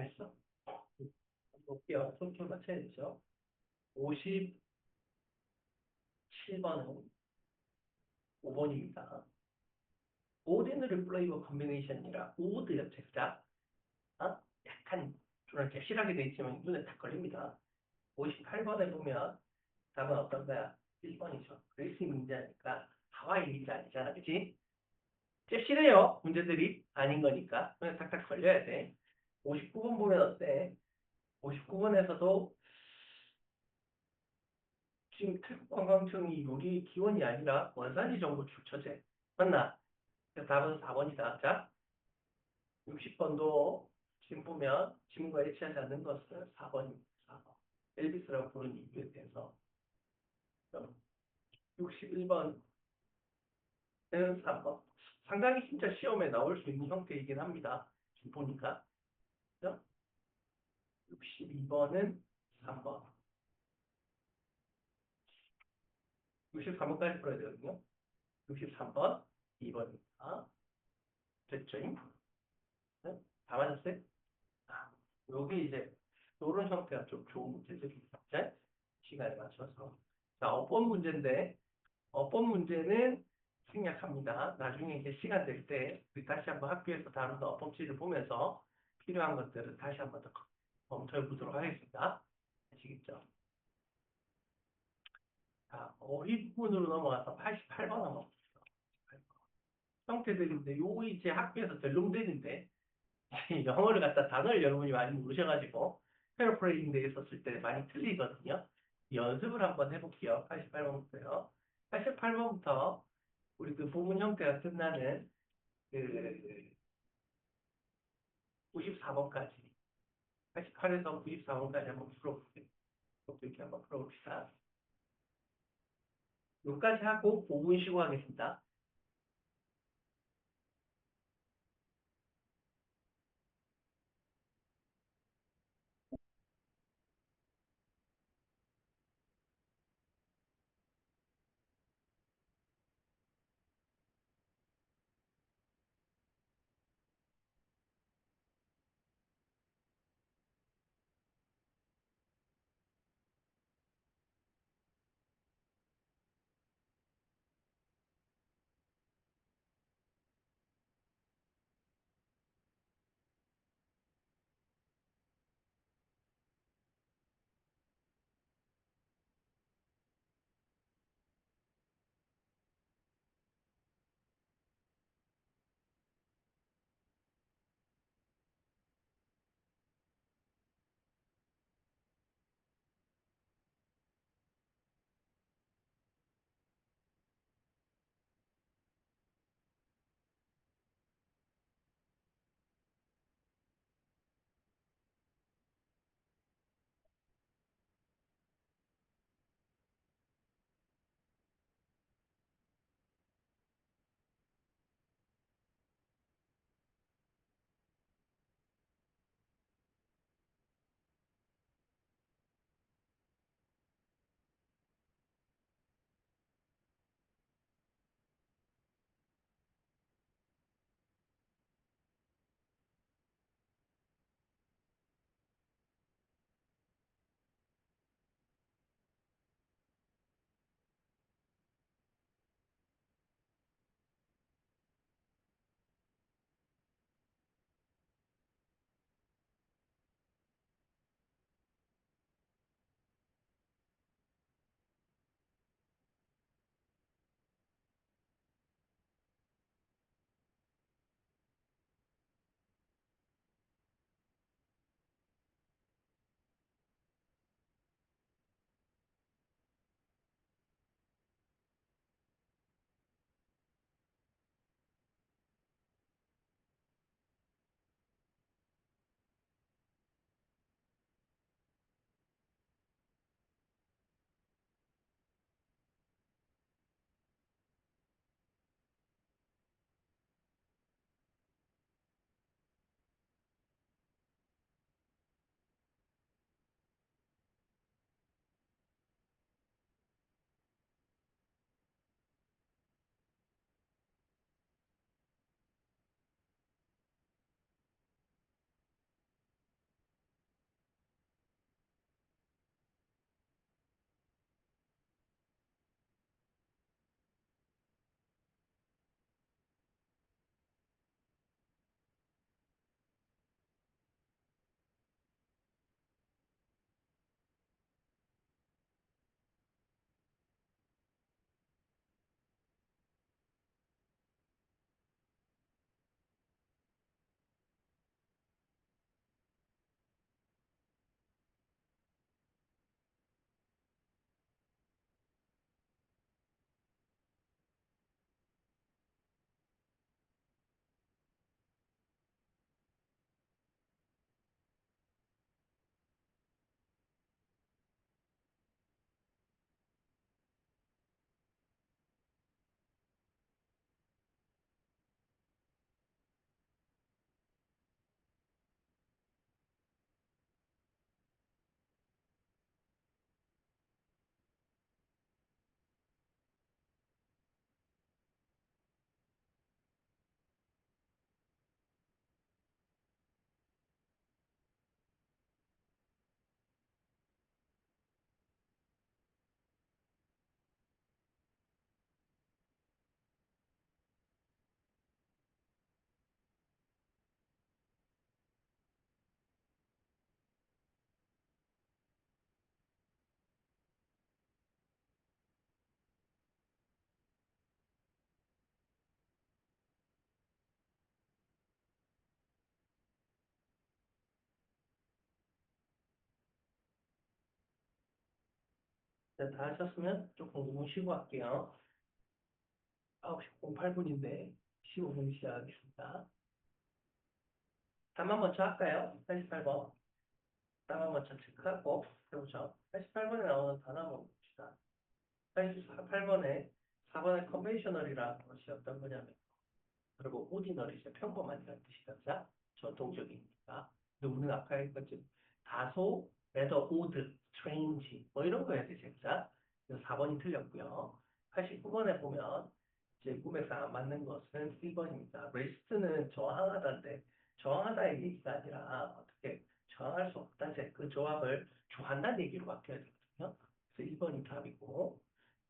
됐어. 볼게요. 손톱 맞춰야 되죠. 57번은 5번입니다. 오디너리 플레이버 컨비네이션이라 오드 옆책자. 약간 좀 잽실하게 돼 있지만 눈에 딱 걸립니다. 58번에 보면 답은 어떤 거야? 1번이죠. 그리스 문제니까 하와이 문제 아니잖아. 그치? 잽실해요. 문제들이 아닌 거니까. 그냥 탁탁 걸려야 돼. 59번 보면 어때? 59번에서도 지금 태국 관광청이 요리 기원이 아니라 원산지 정보 출처제. 맞나? 그래서 답은 4번이다. 자, 60번도 지금 보면 지문과 일치하지 않는 것은 4번입니다. 4번. 엘비스라고 부르는 이유에 대해서. 61번은 3번. 상당히 진짜 시험에 나올 수 있는 형태이긴 합니다. 지금 보니까. 62번은 3번. 63번까지 풀어야 되거든요. 63번, 2번입니다. 됐죠? 네? 다 맞았어요? 아, 요게 이제, 요런 형태가 좀 좋은 문제들이 있죠. 시간에 맞춰서. 자, 어법 문제인데, 어법 문제는 생략합니다. 나중에 이제 시간 될 때, 우리 다시 한번 학교에서 다루는 어법지를 보면서 필요한 것들을 다시 한번 더 검토해 보도록 하겠습니다. 아시겠죠? 자, 어휘 부분으로 넘어가서 88번 한번 볼게요. 형태들인데, 요거 이제 학교에서 델롱되는데, 영어를 갖다 단어를 여러분이 많이 모르셔가지고 패러프레이징 돼 있었을 때 많이 틀리거든요. 연습을 한번 해볼게요. 88번부터요. 88번부터 우리 그 부분 형태가 끝나는 그 94번까지 88에서 94번까지 한번 풀어볼게요. 이렇게 한번 풀어봅시다. 여기까지 하고 5분 쉬고 하겠습니다. 자, 다 하셨으면 조금 공부 쉬고 할게요. 9시 08분인데 15분 시작하겠습니다. 답만 먼저 할까요? 88번. 답만 먼저 체크하고 해보죠. 88번에 나오는 단어 한번 봅시다. 88번에 4번의 컨벤셔널이라는 것이 어떤 거냐면 그리고 오디너리 이제 평범한이라는 뜻이죠. 전통적이니까. 근데 우리는 아까 했겠지. 다소, rather odd, strange 뭐 이런 거에 되겠죠. 그래서 4번이 틀렸고요. 89번에 보면 이제 꿈에서 안 맞는 것은 1번입니다. rest는 저항하다인데 저항하다의 얘기가 아니라 어떻게 저항할 수 없다. 이제 그 조합을 좋아한다는 얘기로 바뀌어야 되거든요. 그래서 1번이 답이고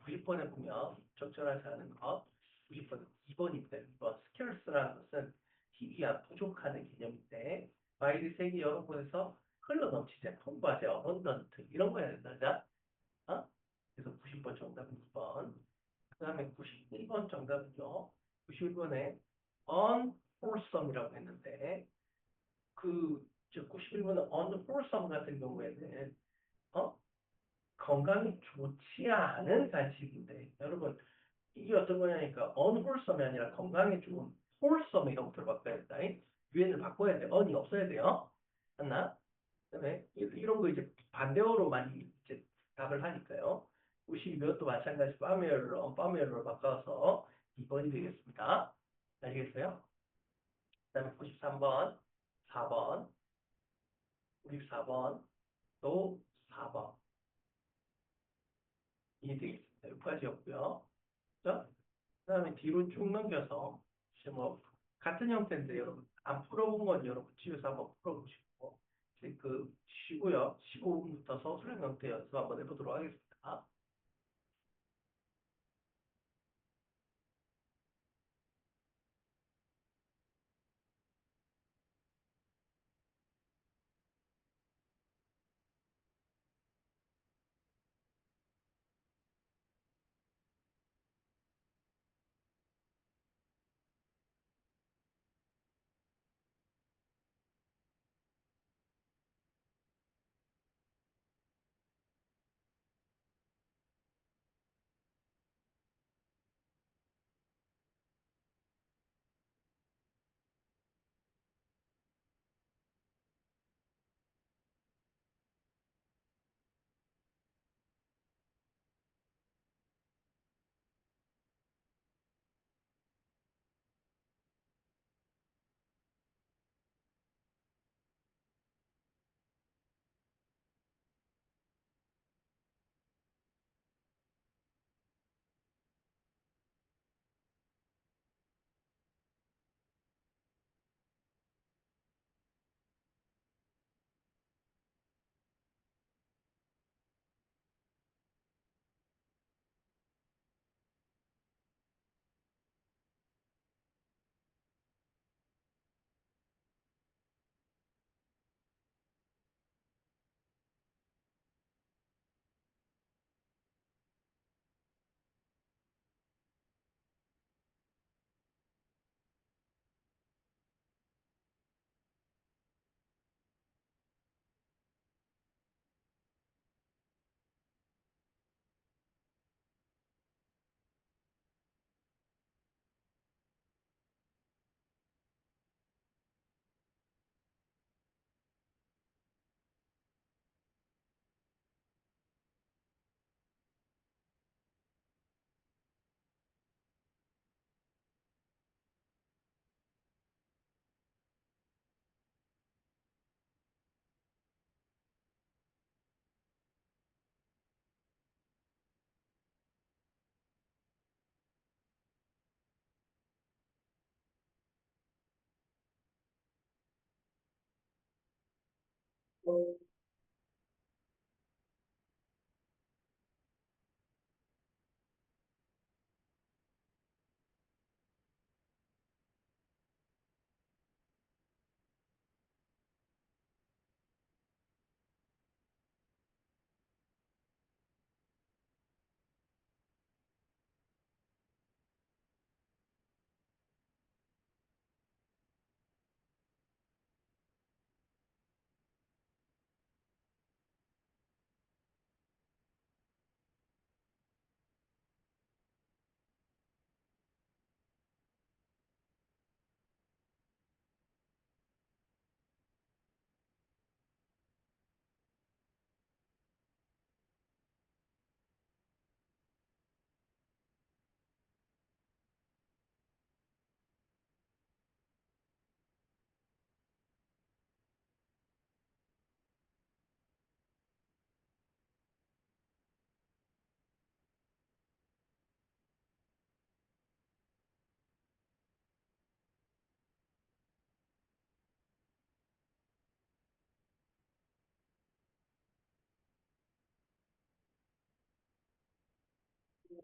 90번에 보면 적절하지 않은 것 90번 2번입니다. 2번 scarce라는 것은 희귀한 부족하는 개념인데 과일이 세계 여러 곳에서 흘러넘치지 풍부하지 abundant 이런 거 해야 된다. 어? 그래서 90번 정답은 2번. 그 다음에 91번 정답은요. 91번에 unwholesome이라고 했는데 저 91번은 unwholesome 같은 경우에는 어? 건강이 좋지 않은 간식인데 여러분 이게 어떤 거냐니까 unwholesome이 아니라 건강에 좋은 wholesome 이런 것들 바꿔야 된다. 유엔을 바꿔야 돼. 언이 없어야 돼요. 맞나? 그다음에 이런 거 이제 반대어로 많이 이제 답을 하니까요. 92번도 마찬가지 파메어를 언파메어로 바꿔서 2번이 되겠습니다. 알겠어요? 그다음에 93번, 4번, 94번, 또 4번. 이 되겠습니다. 여기까지였고요. 자, 그다음에 뒤로 쭉 넘겨서 이제 뭐 같은 형태인데 여러분 안 풀어본 건 여러분 집에서 한번 풀어보시고 이제 그 쉬고요. 15분부터 서술형 형태 연습 한번 해보도록 하겠습니다.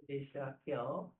이제 시작할게요.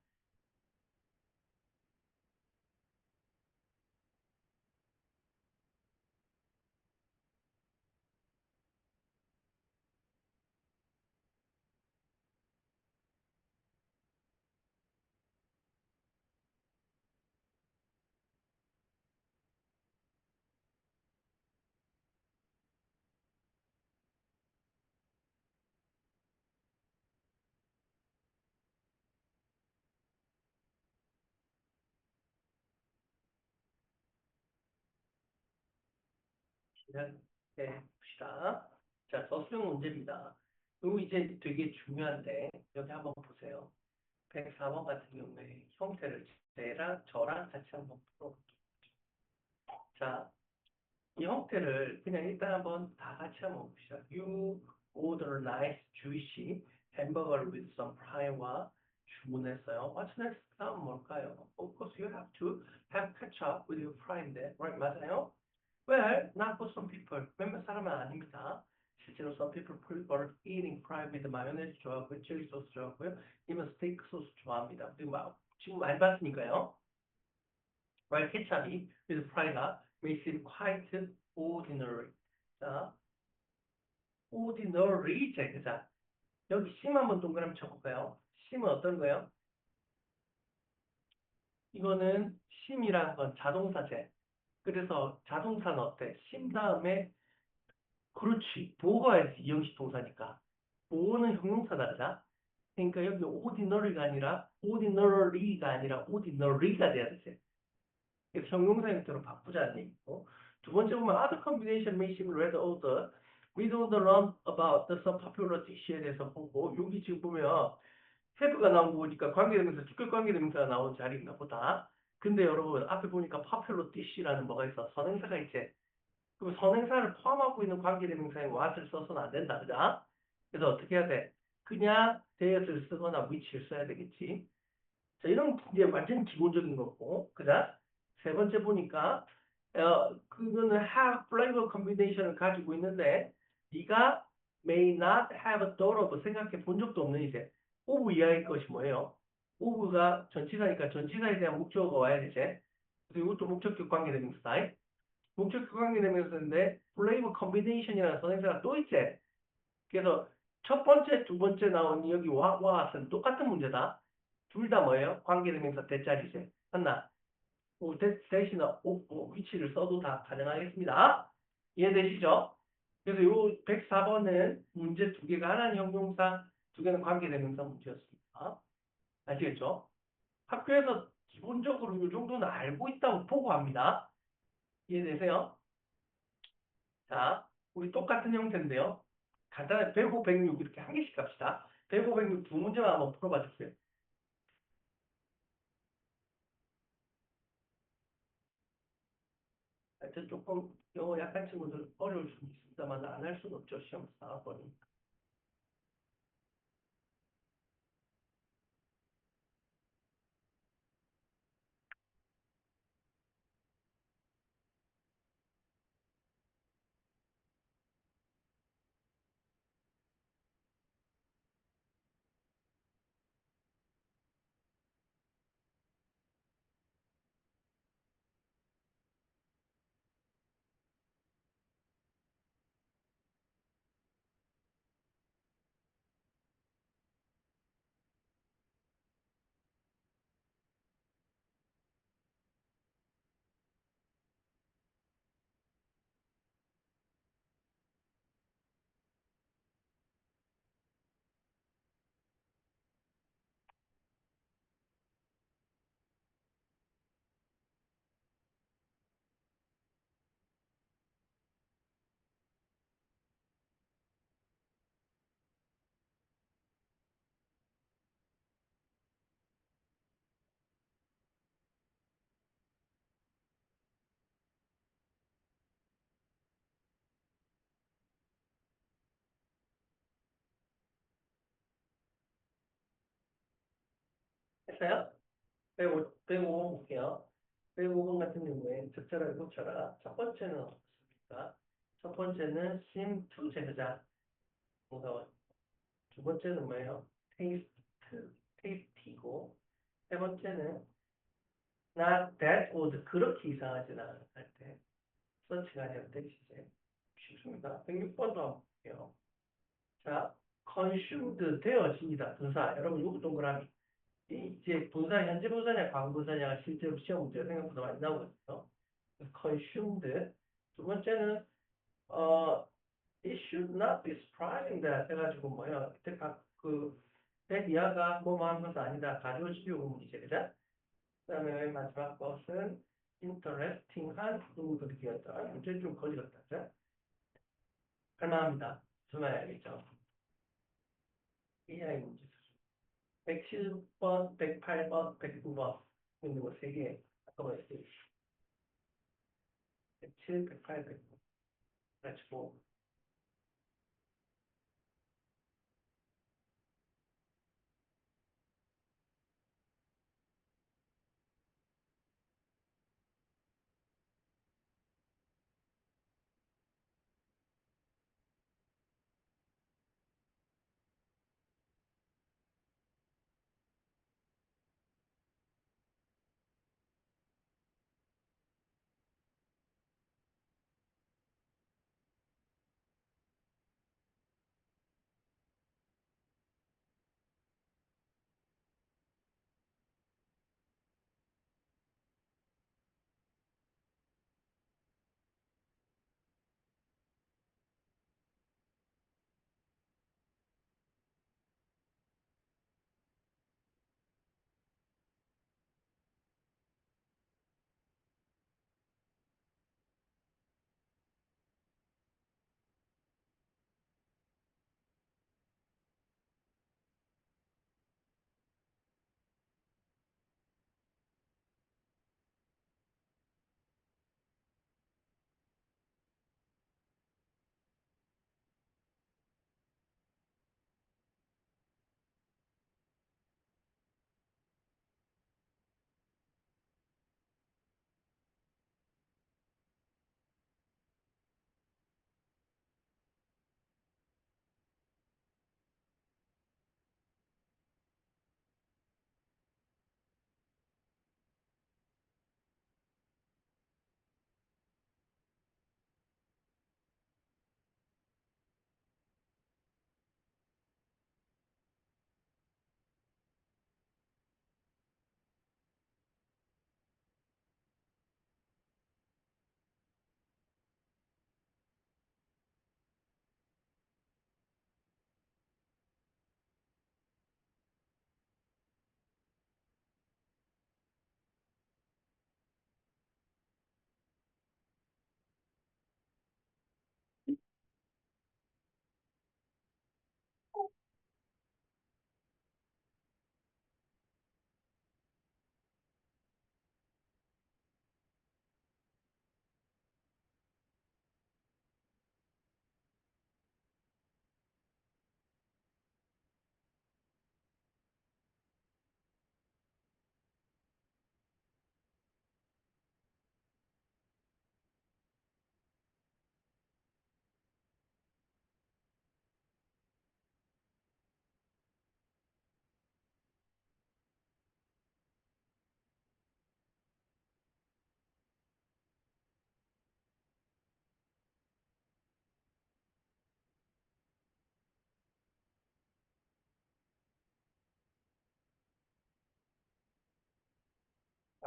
시작해 봅시다. 자, 서술형 문제입니다. 이거 이제 되게 중요한데, 여기 한번 보세요. 104번 같은 경우에 형태를 저랑 같이 한번 풀어볼게요. 자, 이 형태를 그냥 일단 한번 다 같이 한번 봅시다. You order a nice juicy hamburger with some fry와 주문했어요. What's next? 다음 뭘까요? Of course you have to have ketchup with your fry인데, right? 맞아요? Well, not for some people. 몇몇 사람은 아닙니다. 실제로 some people prefer eating fry with 마요네즈 좋아하고요, 칠리 소스 좋아하고요, 아니면 스테이크 소스 좋아합니다. 그리고 지금 많이 봤으니까요. Right, 케찹이 with fry가 may seem quite ordinary. 자, ordinary 자, 여기 심 한번 동그라미 쳐볼까요? 심은 어떤 거예요? 이거는 심이라는 건 자동사제. 그래서 자동사는 어때? 심 다음에 그렇지. 보호가 해야지. 이형식 동사니까. 보호는 형용사다, 그자? 그러니까 여기 ordinary가 아니라 ordinary가 아니라 ordinary가 돼야 되지. 그래서 형용사 형태로 바꾸자는 얘기고. 두 번째 보면 other combination may seem rather older. We don't learn about the some popular dish에 대해서 보고 여기 지금 보면 have가 나온 거 보니까 관계대명사, 주격 관계대명사가 나온 자리인가 보다. 근데 여러분 앞에 보니까 popular dish라는 뭐가 있어? 선행사가 있지. 그럼 선행사를 포함하고 있는 관계대명사에 what을 써서는 안 된다, 그자? 그래서 어떻게 해야 돼? 그냥 there를 쓰거나 which를 써야 되겠지. 자, 이런 이제 완전 기본적인 거고, 그자? 세 번째 보니까 그거는 have flavor combination을 가지고 있는데 네가 may not have thought of 생각해 본 적도 없는 이제 of 이하의 것이 뭐예요? of가 전치사니까 전치사에 대한 목적어가 와야 되지. 그리고 이것도 목적격 관계대명사. 목적격 관계대명사인데 flavor combination이라는 선행사가 또 있지. 그래서 첫 번째, 두 번째 나온 여기 what은 똑같은 문제다. 둘 다 뭐예요? 관계대명사 대자리제. 맞나? 대신 위치를 써도 다 가능하겠습니다. 이해되시죠? 그래서 요 104번은 문제 두 개가 하나는 형용사, 두 개는 관계대명사 문제였습니다. 아시겠죠? 학교에서 기본적으로 이 정도는 알고 있다고 보고합니다. 이해되세요? 자, 우리 똑같은 형태인데요. 간단하게 105, 106 이렇게 한 개씩 갑시다. 105, 106 두 문제만 한번 풀어봐 주세요. 하여튼 조금 영어 약한 친구들 어려울 수 있습니다만 안 할 수는 없죠. 시험 4번이. 했어요? 105, 105번 볼게요. 105번 같은 경우에 적절하게 고쳐라. 첫 번째는 어떻습니까? 첫 번째는 seem to 제자. 두 번째는 뭐예요? taste. tasty고, 세 번째는 not that odd, 그렇게 이상하진 않아, 할 때. such가 아니라 that이지. 쉽습니다. 106번도 한번 볼게요. 자, consumed, 되어집니다. 분사. 여러분, 요거 동그라미. 이제 분사, 현재 분사냐, 과거 분사냐가 실제로 시험 문제가 생각보다 많이 나오거든요. consumed. 두 번째는, it should not be surprising that 해가지고 뭐야. 그때 that 이하가 뭐뭐 하는 것은 아니다. 가져오시오 문이죠. 그죠? 그 다음에 맨 마지막 것은 interesting한 부분들이었다. 문제 좀 거지 같다. 그죠? 할만합니다. 설명해야겠죠. AI 문제. 107번, 108번, 109번. 있는 거 3개. 아까 말했듯이. 107, 108, 109. 가지고.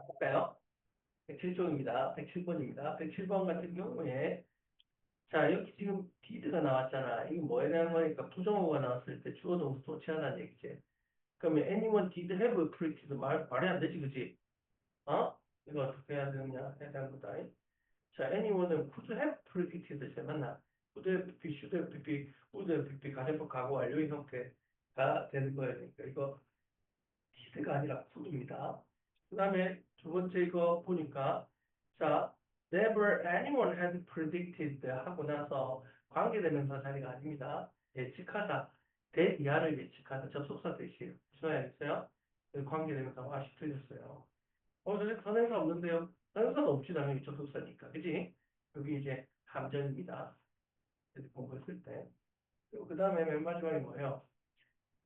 볼까요? 107쪽입니다. 107번입니다. 107번 같은 경우에, 자, 여기 지금 did가 나왔잖아. 이게 뭐에 대한 거니까 부정어가 나왔을 때 주어 동사 도치하다는 얘기지. 그러면 anyone did have a pretty 말이 안 되지, 그지? 어? 이거 어떻게 해야 되느냐? 해야 되는 거다. 자, anyone은 could have predicted 제 맞나? could have be, should have be, would have be 가정법 가고 완료의 형태가 되는 거예요. 그러니까 이거 did가 아니라 could입니다. 그 다음에 두 번째 이거 보니까 자, never anyone had predicted 하고 나서 관계대명사 자리가 아닙니다. 예측하다. 대이하를 예측하다. 접속사 대시에요. 주어야겠어요? 관계대명사 아시 틀렸어요. 저기 선행사 없는데요. 선행사도 없지, 당연히 접속사니까. 그지? 여기 이제 함정입니다. 공부했을 때. 그 다음에 맨 마지막에 뭐예요?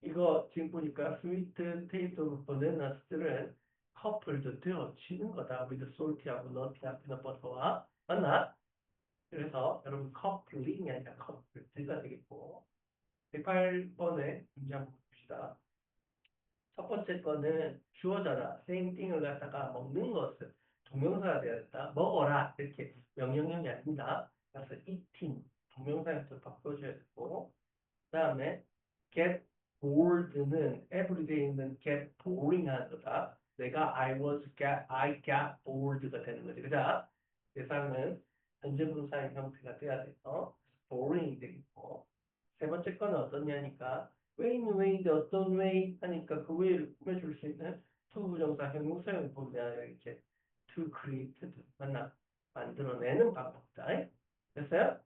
이거 지금 보니까 스위트 테이토 버나나스들은 커플도 되어지는 거다. with salty하고 nutty하고 피넛버터와 맞나? 그래서 여러분 커플링이 아니라 커플드가 되겠고 108번에 문제 한번 봅시다. 첫 번째 거는 주어잖아. same thing을 갖다가 먹는 것은 동명사가 되어야 된다. 먹어라 이렇게 명령형이 아닙니다. 그래서 eating 동명사부터 바꿔줘야 되고 그 다음에 get bored는 everyday는 get boring 하는 거다. 내가 I got bored가 되는 거지. 그자? 대상은 현재 분사의 형태가 돼야 돼서 boring이 되겠고 세 번째 거는 어떻냐니까 왜인데 어떤 way 하니까 그 way를 꾸며줄 수 있는 to 부정사 형용사용 보면 이렇게 to create 맞나 만들어내는 방법이다. 됐어요?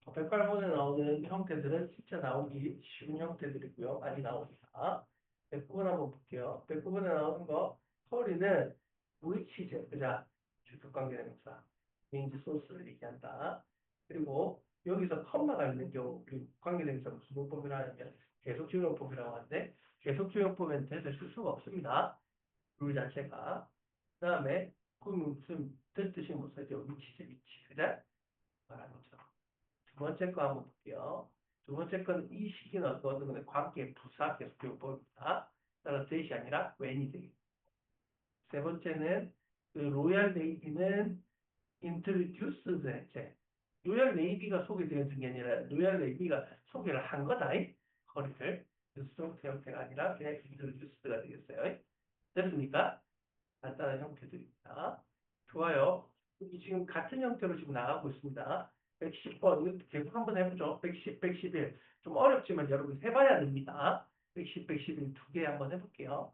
108번에 나오는 형태들은 진짜 나오기 쉬운 형태들이고요. 많이 나옵니다. 109번 한번 볼게요. 109번에 나오는 거, 커리는 which죠. 그자? 주격관계대명사. means source를 얘기한다. 그리고 여기서 컴마가 있는 경우, 우리 관계대명사 무슨 문법이라 하냐면 계속주용법이라고 하는데 계속주용법엔 대세 쓸 수가 없습니다. 룰 자체가. 그 다음에 그 무슨 뜻이 무슨 위치죠, 위치. 그자? 말하는 거죠. 두 번째 거 한번 볼게요. 두 번째 건 이 시기는 어떤 거는 관계 부사 계속용법입니다. 따라서 대시 아니라 when이 되겠습니다. 세 번째는 그 로얄 네이비는 introduced 했지. 로얄 네이비가 소개되어진 게 아니라 로얄 네이비가 소개를 한 거다. 거리를. 스트로크 형태가 아니라 그냥 introduced가 되겠어요. 됐습니까? 간단한 형태들입니다. 좋아요. 여기 지금 같은 형태로 지금 나가고 있습니다. 110번, 이거 계속 한번 해보죠. 110, 111. 좀 어렵지만 여러분 해봐야 됩니다. 110, 111 두 개 한번 해볼게요.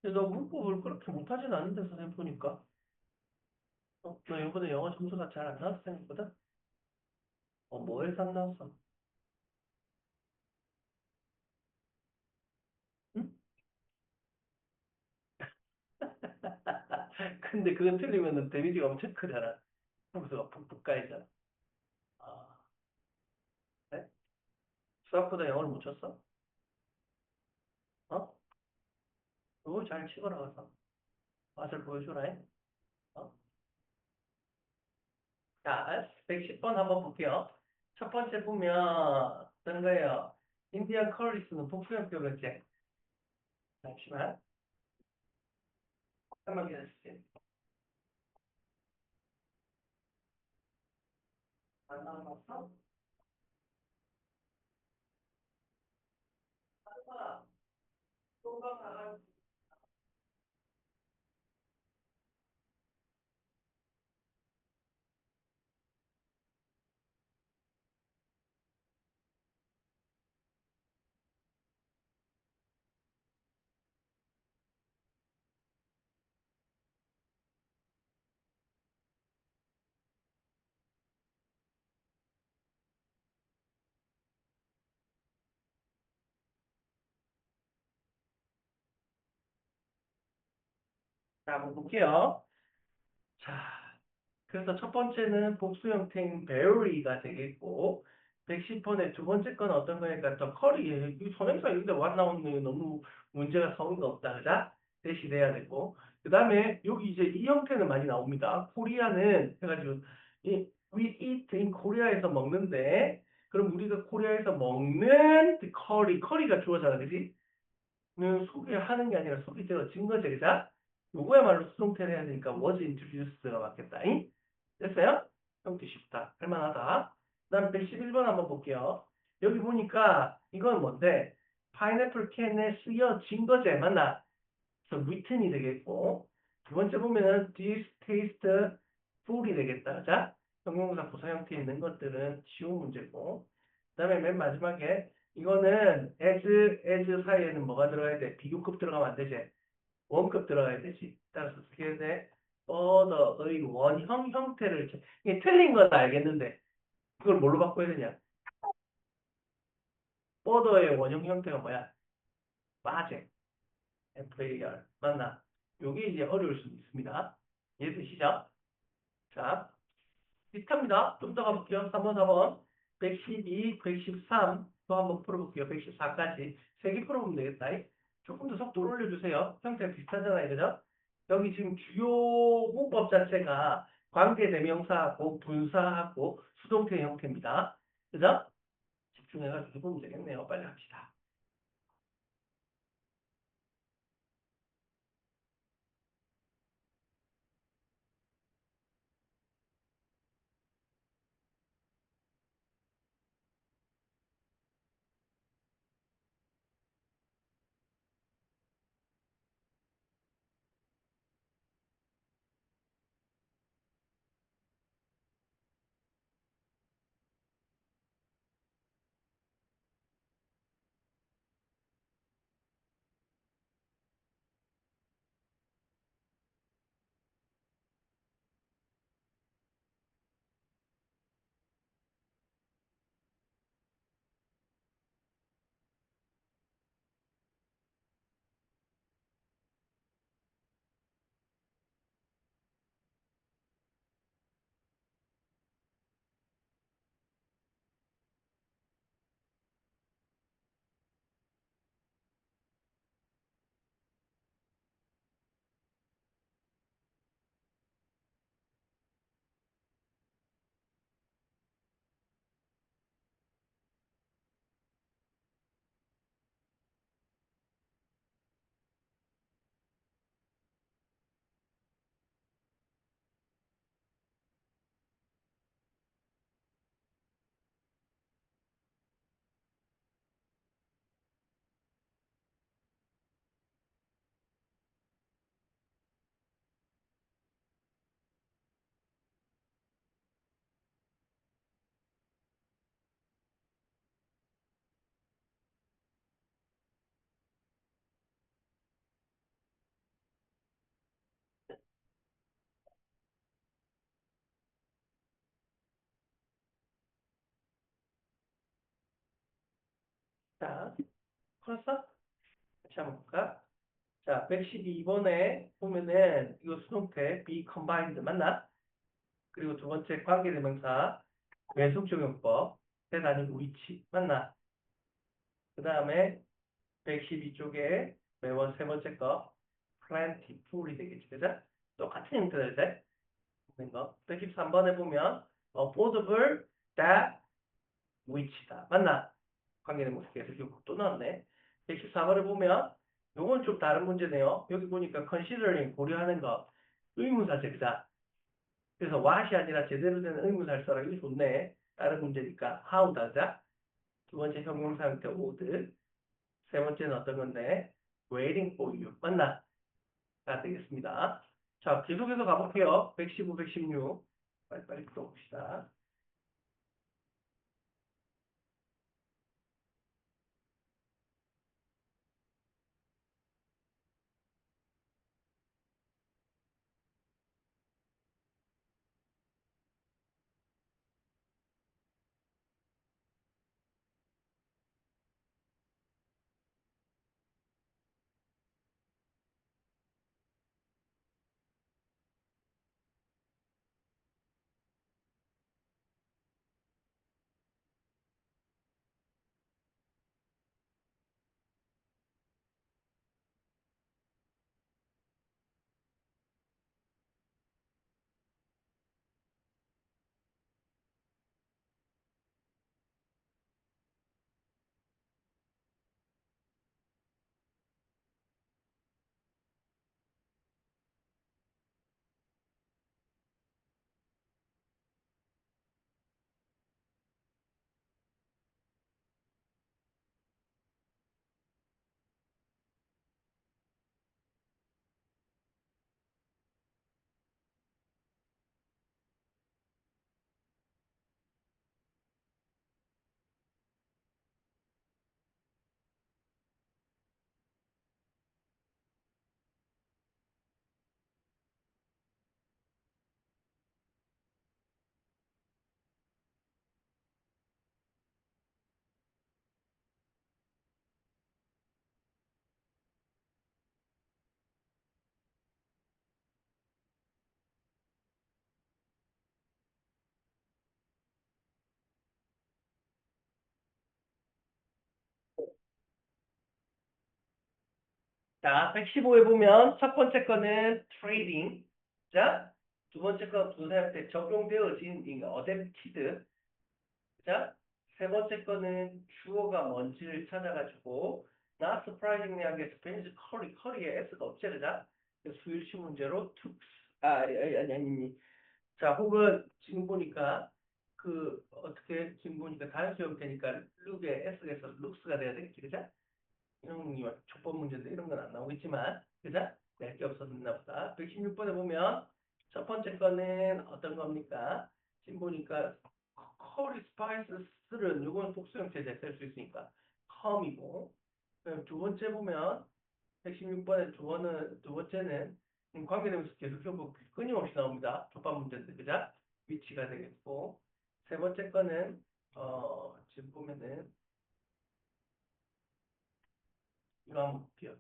근데 너 문법을 그렇게 못하진 않은데 선생님 보니까. 너 이번에 영어 점수가 잘 안 나왔을 생각보다? 뭐에서 안 나왔어? 응? 근데 그거 틀리면은 데미지가 엄청 크잖아. 점수가 푹푹 까이잖아. 아, 그래? 수학보다 영어를 못 쳤어? 어? 그거 잘 치거라 가서. 맛을 보여주라 해. 어? 자, 110번 한번 볼게요. 첫 번째 보면 어떤 거예요? 인디안 커리스는 복수형표겠지? 잠시만. 잠깐만 기다려주세요. 안 나왔어? 아, 또 자, 한번 볼게요. 자, 그래서 첫 번째는 복수 형태인 베어리가 되겠고, 110번의 두 번째 건 어떤 거니까 더 커리, 이 선행사 여기다 와 나오는 게 너무 문제가 성의가 없다, 그자? 대신해야 되고. 그 다음에 여기 이제 이 형태는 많이 나옵니다. 코리아는 해가지고, 이, we eat in 코리아에서 먹는데, 그럼 우리가 코리아에서 먹는 커리가 주어잖아, 그지? 는 소개하는 게 아니라 소개되어진 거지, 그자? 요거야말로 수동태를 해야 되니까 was introduced가 맞겠다. 잉? 됐어요? 형태 쉽다. 할만하다. 그 다음 111번 한번 볼게요. 여기 보니까 이건 뭔데? 파인애플 캔에 쓰여진 거지, 맞나? 그래서 written이 되겠고, 두 번째 보면은 this taste food이 되겠다. 자, 형용사 부사 형태에 있는 것들은 쉬운 문제고, 그 다음에 맨 마지막에 이거는 as 사이에는 뭐가 들어가야 돼? 비교급 들어가면 안 되지. 원급 들어가야 되지. 따라서 어떻게 해야 돼? other의 원형 형태를 이게 틀린 건 알겠는데 그걸 뭘로 바꿔야 되냐? other의 원형 형태가 뭐야? 빠제, FAR 맞나? 요게 이제 어려울 수 있습니다. 이해되시죠? 자, 비슷합니다. 좀 더 가볼게요. 3번, 4번. 112, 113. 또 한번 풀어볼게요. 114까지. 세 개 풀어보면 되겠다. 조금 더 속도를 올려주세요. 형태가 비슷하잖아요. 그죠? 여기 지금 주요 문법 자체가 관계대명사하고 분사하고 수동태 형태입니다. 그죠? 집중해가지고 보면 되겠네요. 빨리 합시다. 자, 풀었어? 다시 한번 볼까? 자, 112번에 보면은 이거 수동태 be combined 맞나? 그리고 두 번째 관계대명사 왼손적용법 대단히 위치 맞나? 그 다음에 112쪽에 매번 세 번째 거 plentiful이 되겠지 그죠? 똑같은 형태들 돼 있는 거 113번에 보면 affordable that which다 맞나? 관계대명사 계속 이거 또 나왔네 114번에 보면 요건 좀 다른 문제네요 여기 보니까 considering 고려하는 거 의문사제 그죠? 그래서 what이 아니라 제대로 된 의문사를 써라. 이거 좋네. 다른 문제니까 how does? 두 번째 형용사 형태 would. 세 번째는 어떤 건데? waiting for you. 맞나? 가 되겠습니다. 자, 계속해서 가볼게요. 115, 116. 빨리빨리 풀어봅시다. 자, 115에 보면 첫 번째 거는 trading. 자, 두 번째 거 분사한테 적용되어진 어댑티드. 자, 세 번째 거는 주어가 뭔지를 찾아가지고 not surprisingly 하게 스페인즈 커리에 S가 없지, 그자? 수일치 문제로 took, 아니. 자, 혹은 지금 보니까 어떻게 지금 보니까 단수 형태니까 룩에 S에서 룩스가 돼야 되겠지, 그자? 이런 게 족법 문제인데 이런 건 안 나오겠지만, 그자? 낼 게 없었나 보다. 116번에 보면 첫 번째 거는 어떤 겁니까? 지금 보니까 커리 스파이스는 요거는 복수 형태에 쓸수 있으니까 컴이고, 그럼 두 번째 보면 116번에 두 번째는 관계되면서 계속 결국 끊임없이 나옵니다. 족법 문제인데, 그자? 위치가 되겠고, 세 번째 거는 지금 보면은 이거 한번 볼게요.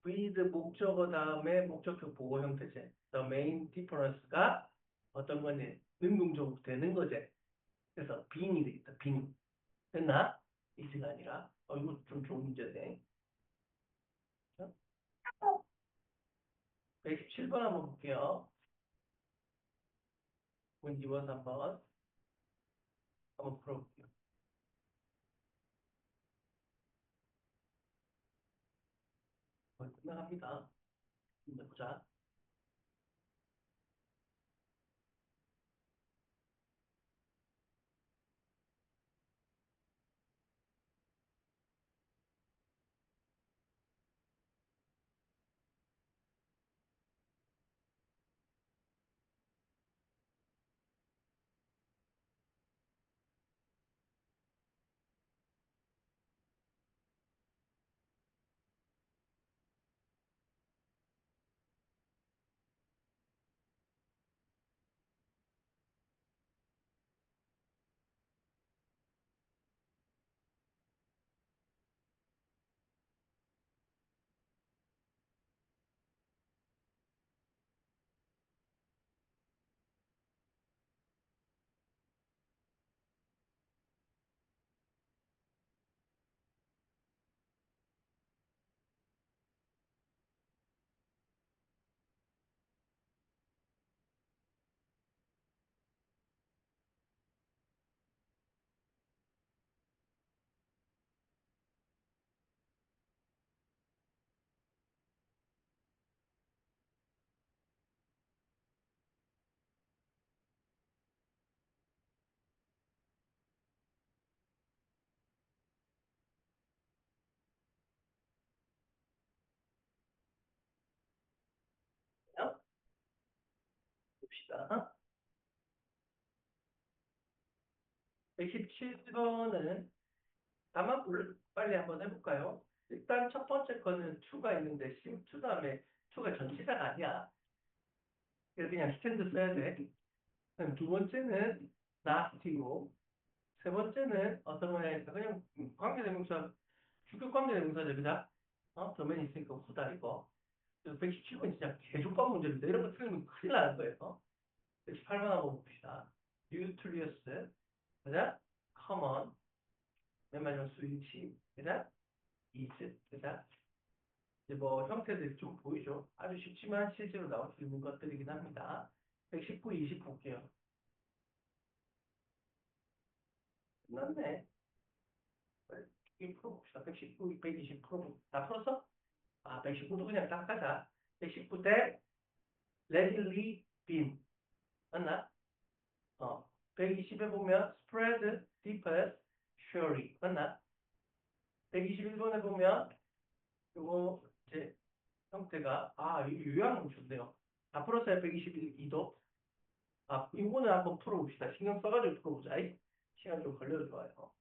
with 목적어 다음에 목적격 보호 형태제. The main difference가 어떤 거니? 능동적으로 되는 거제. 그래서 빙이 되겠다. 빙. 됐나? 이즈가 아니라. 이거 좀 좋은 문제네. 117번 한번 볼게요. 이번 2번, 3번 한번 풀어볼게요. 거의 끝나갑니다. 이제 보자. 봅시다. 117번은 다만 빨리 한번 해볼까요? 일단 첫 번째 거는 to가 있는데 to 다음에 to가 전치사가 아니야. 그래서 그냥 스탠드 써야 돼. 그럼 두 번째는 not이고, 세 번째는 어떤 거냐니까 그냥 관계대명사, 주격 관계대명사죠, 그자? 도면이 있으니까 후다 이거. 117번 진짜 개족밥 문제인데 이런 거 틀리면 큰일 나는 거예요. 118번 한번 봅시다. 유틀리어스, 그자? common, 맨 마지막 스위치, 그자? is, 그자? 이제 뭐 형태들이 좀 보이죠. 아주 쉽지만 실제로 나올 수 있는 것들이긴 합니다. 119, 20 볼게요. 끝났네. 이 풀어봅시다. 119, 120 풀어보. 다 풀었어? 119도 그냥 딱 가자. 119 대 레딜리 빈. 맞나? 120에 보면 spread, deepest, surely. 맞나? 121번에 보면 요거 이제 형태가 이 요약은 좋네요. 다 풀었어요. 121도. 이거는 한번 풀어봅시다. 신경 써가지고 풀어보자. 시간 좀 걸려도 좋아요.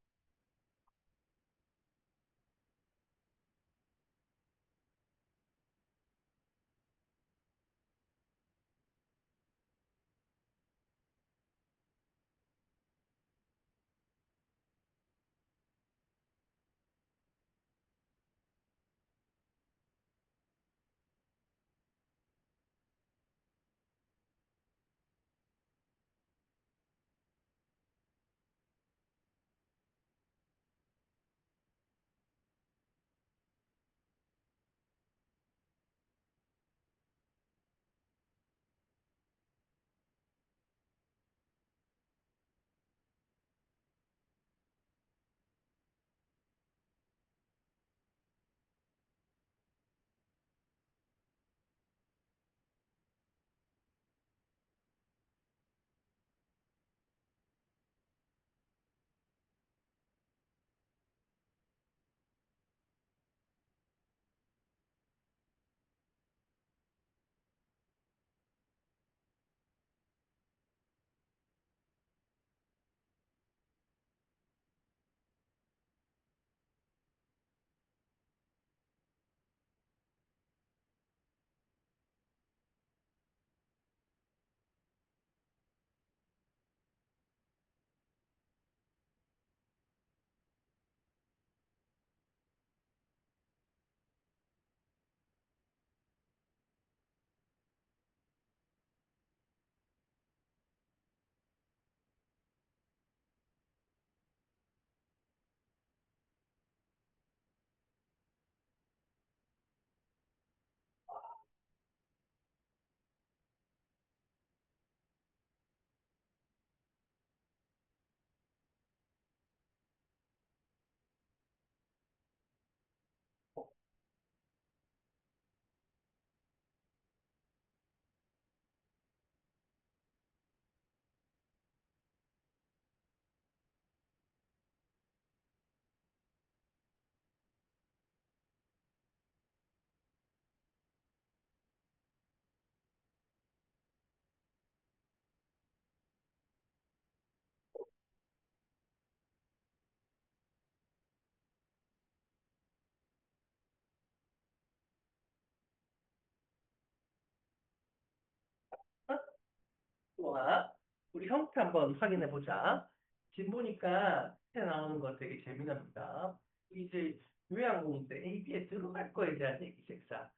와, 우리 형태 한번 확인해 보자. 지금 보니까 밑에 나오는 거 되게 재미납니다. 이제 요양공인데 AB에 들어갈 거에 대한 얘기 색상.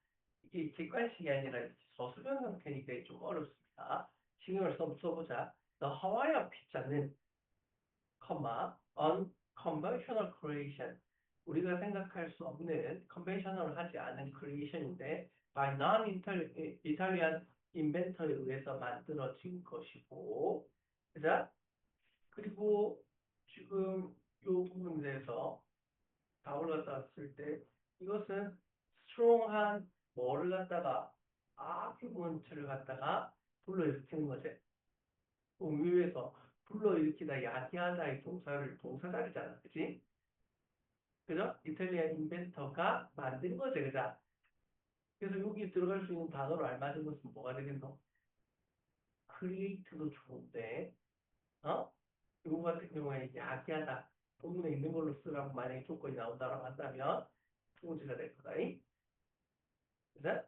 이게 객관식이 아니라 서술형 형태니까 좀 어렵습니다. 신경을 써보자. The Hawaiian pizza는, unconventional creation. 우리가 생각할 수 없는 컨벤셔널 하지 않은 크리에이션인데 by non-Italian inventor에 의해서 만들어진 것이고, 그죠? 그리고 지금 이 부분에 대해서 답을 갖다 왔을 때 이것은 스트롱한 뭐를 갖다가 아큐먼트를 갖다가 불러일으키는 거지. 위에서 불러일으키다 야기하다 이 동사를 동사다리잖아, 그치? 그죠? 이탈리안 인벤터가 만든 거지, 그죠? 그래서 여기 들어갈 수 있는 단어로 알맞은 것은 뭐가 되겠노? 크리에이트도 좋은데, 어? 이거 같은 경우에 야기하다, 본문에 있는 걸로 쓰라고 만약에 조건이 나온다고 한다면 두 번째가 될 거다. 그죠?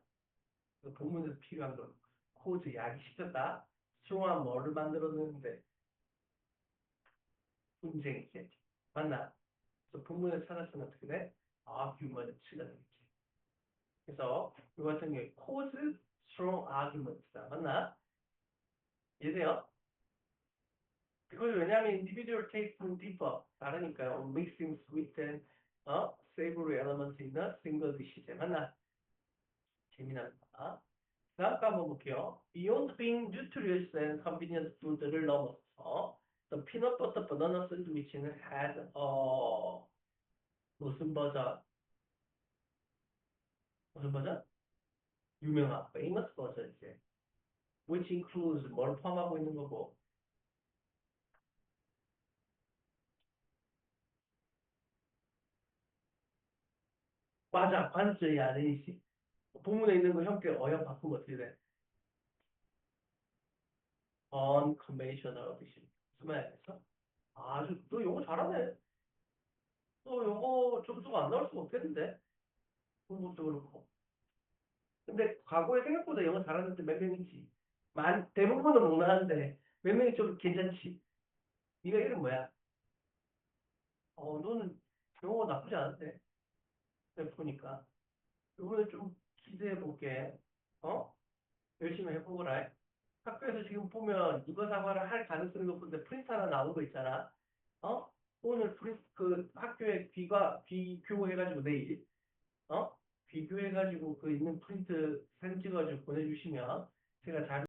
그 본문에서 필요한 건 코즈 야기시켰다. 수용한 뭐를 만들어냈는데 분쟁이지. 맞나? 그래서 본문에 찾았으면 어떻게 돼? arguments가 되겠지. 그래서 이 같은 경우에 cause strong arguments다. 맞나? 이해돼요? 그걸 왜냐하면 individual taste는 differ. 다르니까요. mixing sweet and savory element in a single dish. 맞나? 재미납니다. 다음 거 한번 볼게요. Beyond being nutritious and convenient food를 넘어서 the peanut butter banana sandwich는 had 무슨 버전? 무슨 버전? 유명한 famous 버전이지. which includes 뭘 포함하고 있는 거고. 맞아, 관절이 아니지. 본문에 있는 거 형태 어형 바꾸면 어떻게 돼? unconventional dish. 무슨 말이겠어? 아주 너 영어 잘하네. 너 영어 점수가 안 나올 수가 없겠는데? 공부도 그렇고. 근데 과거에 생각보다 영어 잘하는 데몇 명이지. 대부분은 못 나가는데 몇 명이 좀 괜찮지. 네가 이름 뭐야? 너는 영어 나쁘지 않은데. 내가 보니까. 이번에 좀 기대해 볼게. 어? 열심히 해보거라. 학교에서 지금 보면 이거 사과를 할 가능성이 높은데 프린트 하나 나온 거 있잖아. 어? 오늘 그 학교에 비교해가지고 내일, 어? 비교해가지고 그 있는 프린트 사진 찍어가지고 보내주시면 제가 잘